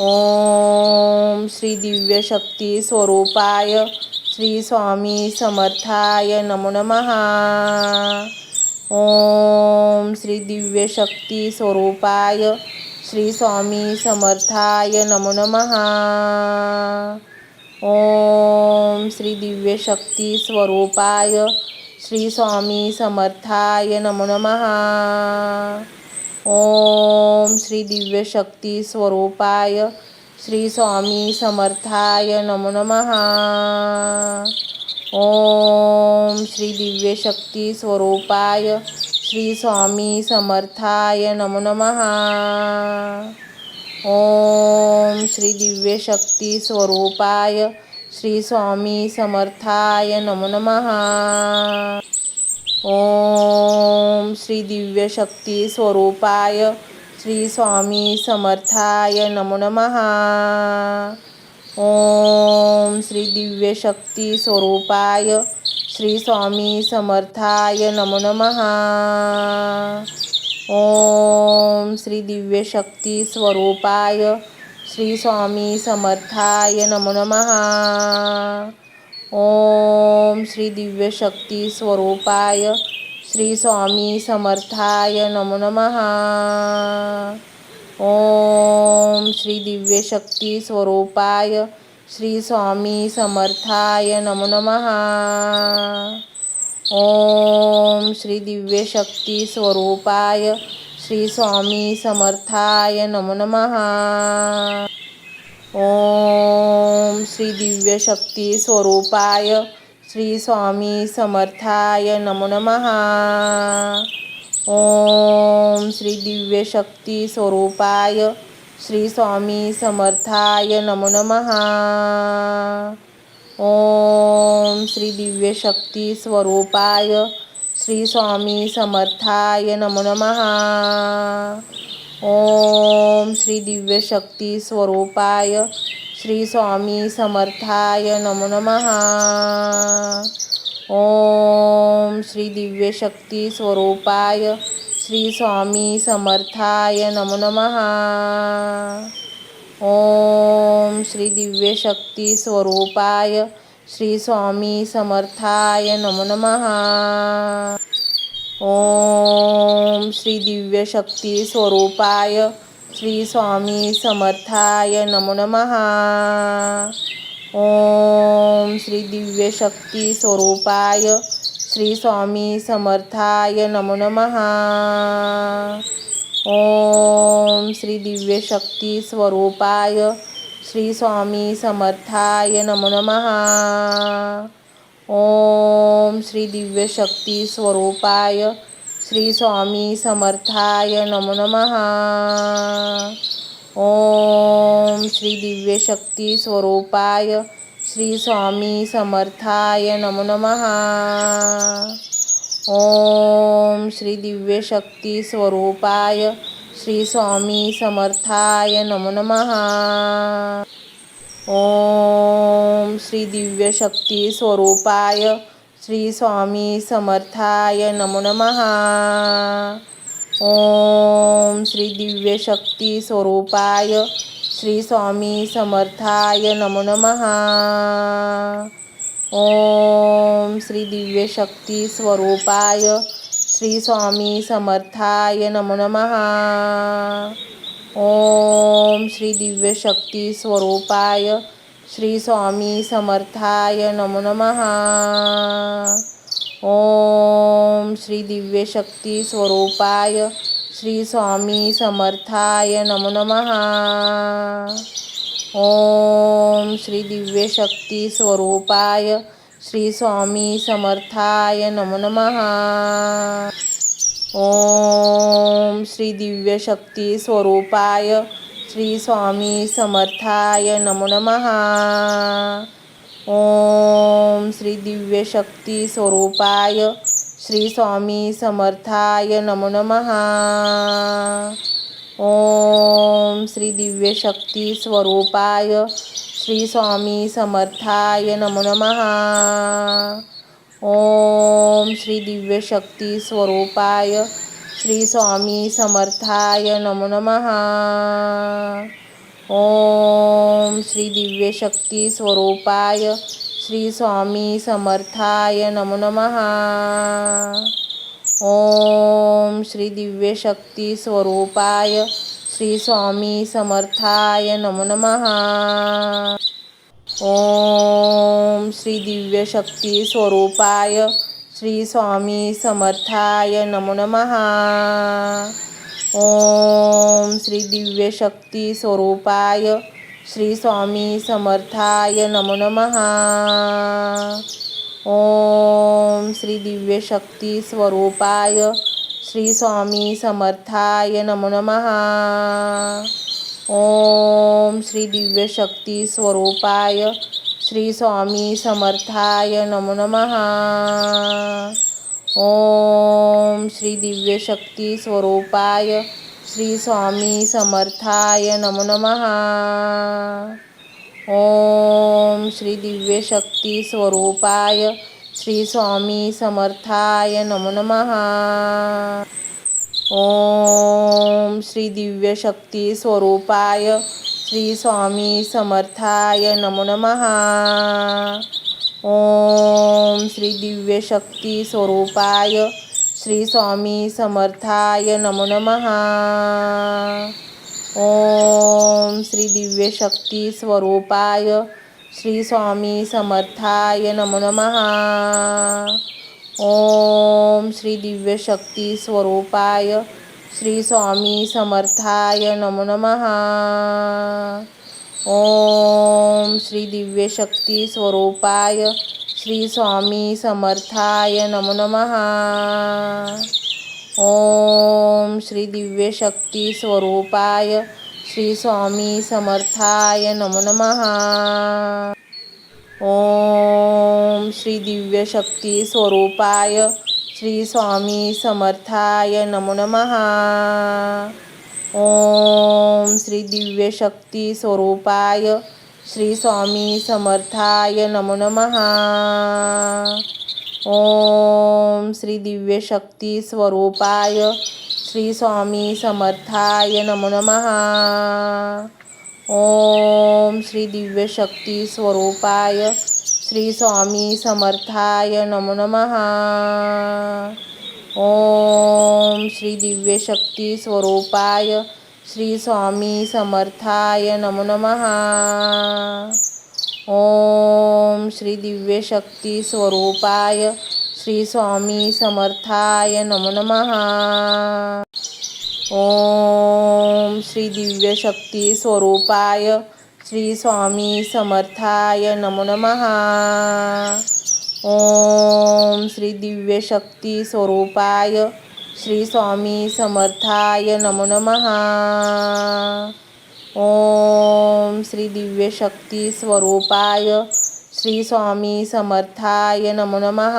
A: ओम श्री दिव्य शक्ती स्वरूपाय श्री स्वामी समर्थाय नमो नमः. ओम श्री दिव्य शक्ती स्वरूपाय श्री स्वामी समर्थाय नमो नमः. ओम श्री दिव्य शक्ती स्वरूपाय श्री स्वामी समर्थाय नमो नमः. ओम श्री दिव्य शक्ती स्वरूपाय श्री स्वामी समर्थाय नमो नमः. ओम श्री दिव्य शक्ती स्वरूपाय श्री स्वामी समर्थाय नमो नमः. ओम श्री दिव्य शक्ती स्वरूपाय श्री स्वामी समर्थाय नमो नमः. ओम श्री दिव्य शक्ती स्वरूपाय श्री स्वामी समर्थाय नमो नमः. ओम श्री दिव्य शक्ती स्वरूपाय श्री स्वामी समर्थाय नमो नमः. ओम श्री दिव्य शक्ती स्वरूपाय श्री स्वामी समर्थाय नमो नमः. ओम श्री दिव्य शक्ती स्वरूपाय श्री स्वामी समर्थाय नमो नमः. ओम श्री दिव्य शक्ती स्वरूपाय श्री स्वामी समर्थाय नमो नमः. ओम श्री दिव्य शक्ती स्वरूपाय श्री स्वामी समर्थाय नमो नमः. ओम श्री दिव्य शक्ती स्वरूपाय श्री स्वामी समर्थाय नमो नमः. ओम श्री दिव्य शक्ती स्वरूपाय श्री स्वामी समर्थाय नमो नमः. ओम श्री दिव्य शक्ती स्वरूपाय श्री स्वामी समर्थाय नमो नमः. ओम श्री दिव्य शक्ती स्वरूपाय श्री स्वामी समर्थाय नमो नमः. ओम श्री दिव्य शक्ती स्वरूपाय श्री स्वामी समर्थाय नमो नमः. ओम श्री दिव्य शक्ती स्वरूपाय श्री स्वामी समर्थाय नमो नमः. ओम श्री दिव्य शक्ती स्वरूपाय श्री स्वामी समर्थाय नमो नमः. ओम श्री दिव्य शक्ती स्वरूपाय श्री स्वामी समर्थाय नमो नमः. ओम श्री दिव्य शक्ती स्वरूपाय श्री स्वामी समर्थाय नमो नमः. ओम श्री दिव्य शक्ती स्वरूपाय श्री स्वामी समर्थाय नमो नमः. ओम श्री दिव्य शक्ती स्वरूपाय श्री स्वामी समर्थाय नमो नमः. ओम श्री दिव्य शक्ती स्वरूपाय श्री स्वामी समर्थाय नमो नमः. ओम श्री दिव्य शक्ती स्वरूपाय श्री स्वामी समर्थाय नमो नमः. ओम श्री दिव्य शक्ती स्वरूपाय श्री स्वामी समर्थाय नमो नमः. ओम श्री दिव्य शक्ती स्वरूपाय श्री स्वामी समर्थाय नमो नमः. ओम श्री दिव्य शक्ती स्वरूपाय श्री स्वामी समर्थाय नमो नमः. ओम श्री दिव्य शक्ती स्वरूपाय श्री स्वामी समर्थाय नमो नमः. ओम श्री दिव्य शक्ती स्वरूपाय श्री स्वामी समर्थाय नमो नमः. ओम श्री दिव्य शक्ती स्वरूपाय श्री स्वामी समर्थाय नमो नमः. ओम श्री दिव्य शक्ती स्वरूपाय श्री स्वामी समर्थाय नमो नमः. ओम श्री दिव्य शक्ती स्वरूपाय श्री स्वामी समर्थाय नमो नमः. ओम श्री दिव्य शक्ती स्वरूपाय श्री स्वामी समर्थाय नमो नमः. ओम श्री दिव्य शक्ती स्वरूपाय श्री स्वामी समर्थाय नमो नमः. ओम श्री दिव्य शक्ती स्वरूपाय श्री स्वामी समर्थाय नमो नमः. ओम श्री दिव्य शक्ती स्वरूपाय श्री स्वामी समर्थाय नमो नमः. ओम श्री दिव्य शक्ती स्वरूपाय श्री स्वामी समर्थाय नमो नमः. ओम श्री दिव्य शक्ती स्वरूपाय श्री स्वामी समर्थाय नमो नमः. ओम श्री दिव्य शक्ती स्वरूपाय श्री स्वामी समर्थाय नमो नमः. ओम श्री दिव्य शक्ती स्वरूपाय श्री स्वामी समर्थाय नमो नमः. ओम श्री दिव्य शक्ती स्वरूपाय श्री स्वामी समर्थाय नमो नमः. ओम श्री दिव्य शक्ती स्वरूपाय श्री स्वामी समर्थाय नमो नमः. ओम श्री दिव्य शक्ती स्वरूपाय श्री स्वामी समर्थाय नमो नमः. ओम श्री दिव्य शक्ती स्वरूपाय श्री स्वामी समर्थाय नमो नमः. ओम श्री दिव्य शक्ती स्वरूपाय श्री स्वामी समर्थाय नमो नमः. ओम श्री दिव्य शक्ती स्वरूपाय श्री स्वामी समर्थाय नमो नमः. ओम श्री दिव्य शक्ती स्वरूपाय श्री स्वामी समर्थाय नमो नमः. ओम श्री दिव्य शक्ती स्वरूपाय श्री स्वामी समर्थाय नमो नमः. ओम श्री दिव्य शक्ती स्वरूपाय श्री स्वामी समर्थाय नमो नमः. ओम श्री दिव्य शक्ती स्वरूपाय श्री स्वामी समर्थाय नमो नमः. ओम श्री दिव्य शक्ती स्वरूपाय श्री स्वामी समर्थाय नमो नमः. ओम श्री दिव्य शक्ती स्वरूपाय श्री स्वामी समर्थाय नमो नमः. ओम श्री दिव्य शक्ती स्वरूपाय श्री स्वामी समर्थाय नमो नमः. ओम श्री दिव्य शक्ती स्वरूपाय श्री स्वामी समर्थाय नमो नमः. ओम श्री दिव्य शक्ती स्वरूपाय श्री स्वामी समर्थाय नमो नमः. ओम श्री दिव्य शक्ती स्वरूपाय श्री स्वामी समर्थाय नमो नमः.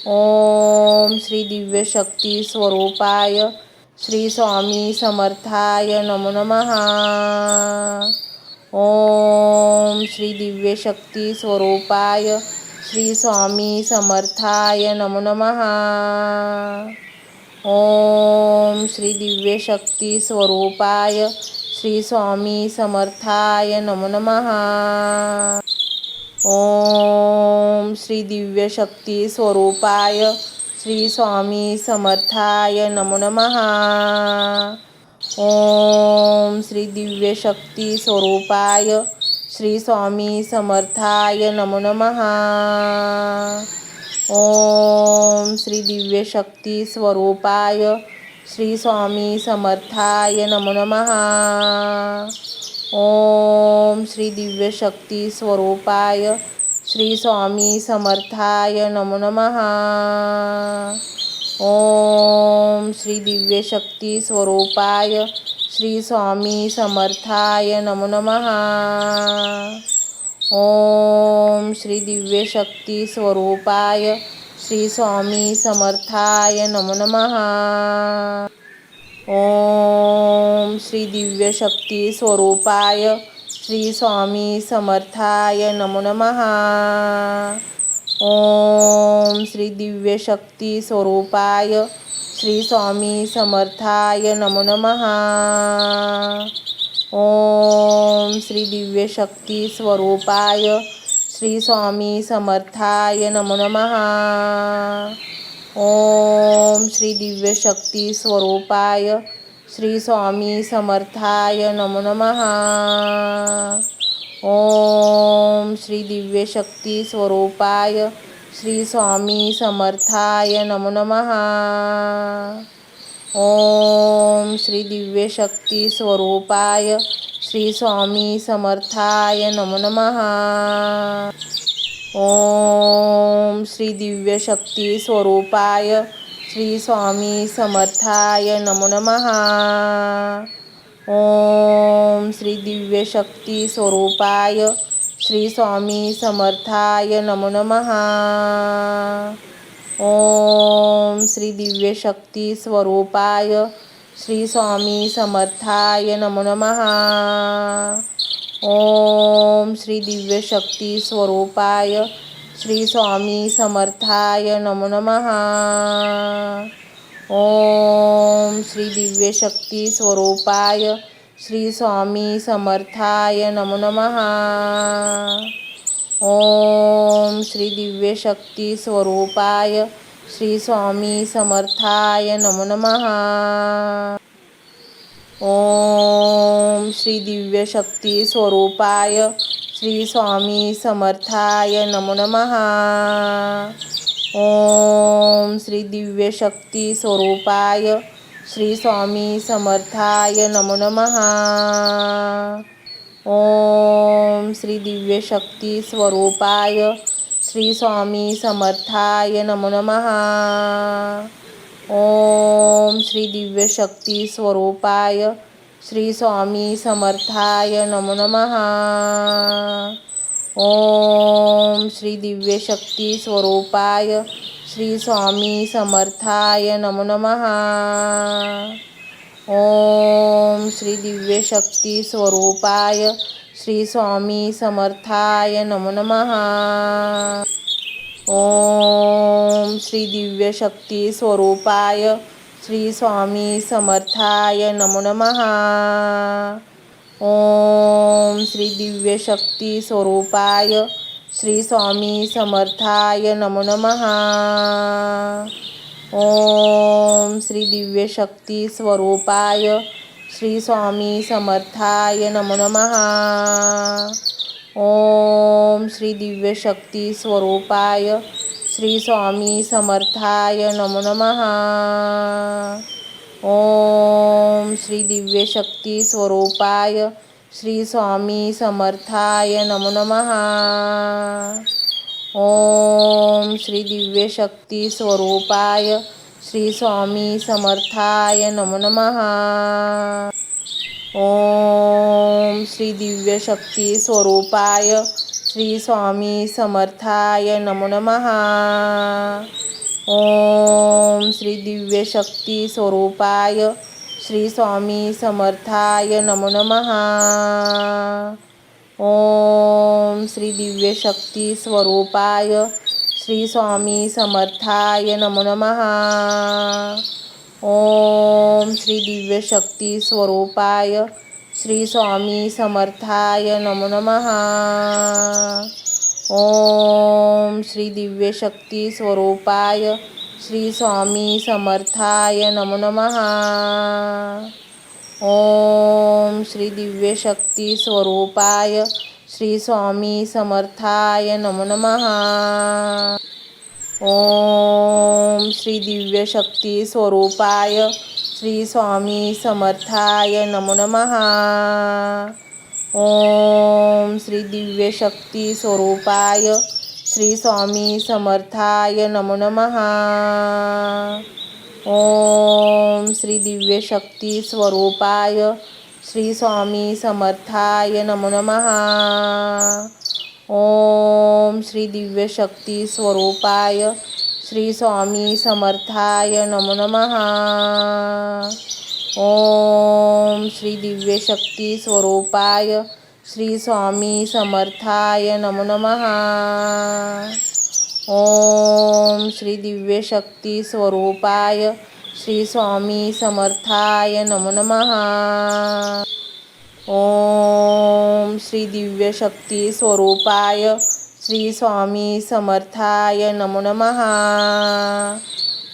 A: ओम श्री दिव्य शक्ती स्वरूपाय श्री स्वामी समर्थाय नमो नमः. ओम श्री दिव्य शक्ती स्वरूपाय श्री स्वामी समर्थाय नमो नमः. ओम श्री दिव्य शक्ती स्वरूपाय श्री स्वामी समर्थाय नमो नमः. ओम श्री दिव्य शक्ती स्वरूपाय श्री स्वामी समर्थाय नमो नमः. ओम श्री दिव्य शक्ती स्वरूपाय श्री स्वामी समर्थाय नमो नमः. ओम श्री दिव्य शक्ती स्वरूपाय श्री स्वामी समर्थाय नमो नमः. ओम श्री दिव्य शक्ती स्वरूपाय श्री स्वामी समर्थाय नमो नमः. ओम श्री दिव्य शक्ती स्वरूपाय श्री स्वामी समर्थाय नमो नमः. ओम श्री दिव्य शक्ती स्वरूपाय श्री स्वामी समर्थाय नमो नमः. ओम श्री दिव्य शक्ती स्वरूपाय श्री स्वामी समर्थाय नमो नमः. ओम श्री दिव्य शक्ती स्वरूपाय श्री स्वामी समर्थाय नमो नमः. ओम श्री दिव्य शक्ती स्वरूपाय श्री स्वामी समर्थाय नमो नमः. ओम श्री दिव्य शक्ती स्वरूपाय श्री स्वामी समर्थाय नमो नमः. ओम श्री दिव्य शक्ती स्वरूपाय श्री स्वामी समर्थाय नमो नमः. ओम श्री दिव्य शक्ती स्वरूपाय श्री स्वामी समर्थाय नमो नमः. ओम श्री दिव्य शक्ती स्वरूपाय श्री स्वामी समर्थाय नमो नमः. ओम श्री दिव्य शक्ती स्वरूपाय श्री स्वामी समर्थाय नमो नमः. ओम श्री दिव्य शक्ती स्वरूपाय श्री स्वामी समर्थाय नमो नमः. ओम श्री दिव्य शक्ती स्वरूपाय श्री स्वामी समर्थाय नमो नमः. ओम श्री दिव्य शक्ती स्वरूपाय श्री स्वामी समर्थाय नमो नमः. ओम श्री दिव्य शक्ती स्वरूपाय श्री स्वामी समर्थाय नमो नमः. ओम श्री दिव्य शक्ती स्वरूपाय श्री स्वामी समर्थाय नमो नमः. ओम श्री दिव्य शक्ती स्वरूपाय श्री स्वामी समर्थाय नमो नमः. ओम श्री दिव्य शक्ती स्वरूपाय श्री स्वामी समर्थाय नमो नमः. ओम श्री दिव्य शक्ती स्वरूपाय श्री स्वामी समर्थाय नमो नमः. ओम श्री दिव्य शक्ती स्वरूपाय श्री स्वामी समर्थाय नमो नमः. ओम श्री दिव्य शक्ती स्वरूपाय श्री स्वामी समर्थाय नमो नमः. ओम श्री दिव्य शक्ती स्वरूपाय श्री स्वामी समर्थाय नमो नमः. ओम श्री दिव्य शक्ती स्वरूपाय श्री स्वामी समर्थाय नमो नमः. ओम श्री दिव्य शक्ती स्वरूपाय श्री स्वामी समर्थाय नमो नमः. ओम श्री दिव्य शक्ती स्वरूपाय श्री स्वामी समर्थाय नमो नमः. ओम श्री दिव्य शक्ती स्वरूपाय श्री स्वामी समर्थाय नमो नमः. ओम श्री दिव्य शक्ती स्वरूपाय श्री स्वामी समर्थाय नमो नमः. ओम श्री दिव्य शक्ती स्वरूपाय श्री स्वामी समर्थाय नमो नमः. ओम श्री दिव्य शक्ती स्वरूपाय श्री स्वामी समर्थाय नमो नमः. ओम श्री दिव्य शक्ती स्वरूपाय श्री स्वामी समर्थाय नमो नमः. ओम श्री दिव्य शक्ती स्वरूपाय श्री स्वामी समर्थाय नमो नमः. ओम श्री दिव्य शक्ती स्वरूपाय श्री स्वामी समर्थाय नमो नमः. ओम श्री दिव्य शक्ती स्वरूपाय श्री स्वामी समर्थाय नमो नमः. ओम श्री दिव्य शक्ती स्वरूपाय श्री स्वामी समर्थाय नमो नमः. ओम श्री दिव्य शक्ती स्वरूपाय श्री स्वामी समर्थाय नमो नमः. ओम श्री दिव्य शक्ती स्वरूपाय श्री स्वामी समर्थाय नमो नमः. ओम श्री दिव्य शक्ती स्वरूपाय श्री स्वामी समर्थाय नमो नमः. ओम श्री दिव्य शक्ती स्वरूपाय श्री स्वामी समर्थाय नमो नमः. ओम श्री दिव्य शक्ती स्वरूपाय श्री स्वामी समर्थाय नमो नमः. ओम श्री दिव्य शक्ती स्वरूपाय श्री स्वामी समर्थाय नमो नमः.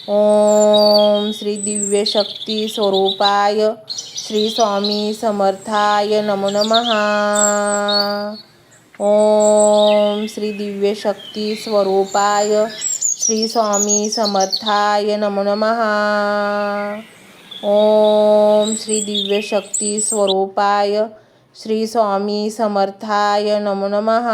A: ओम श्री दिव्य शक्ती स्वरूपाय श्री स्वामी समर्थाय नमो नमः. ओम श्री दिव्य शक्ती स्वरूपाय श्री स्वामी समर्थाय नमो नमः. ओम श्री दिव्य शक्ती स्वरूपाय श्री स्वामी समर्थाय नमो नमः.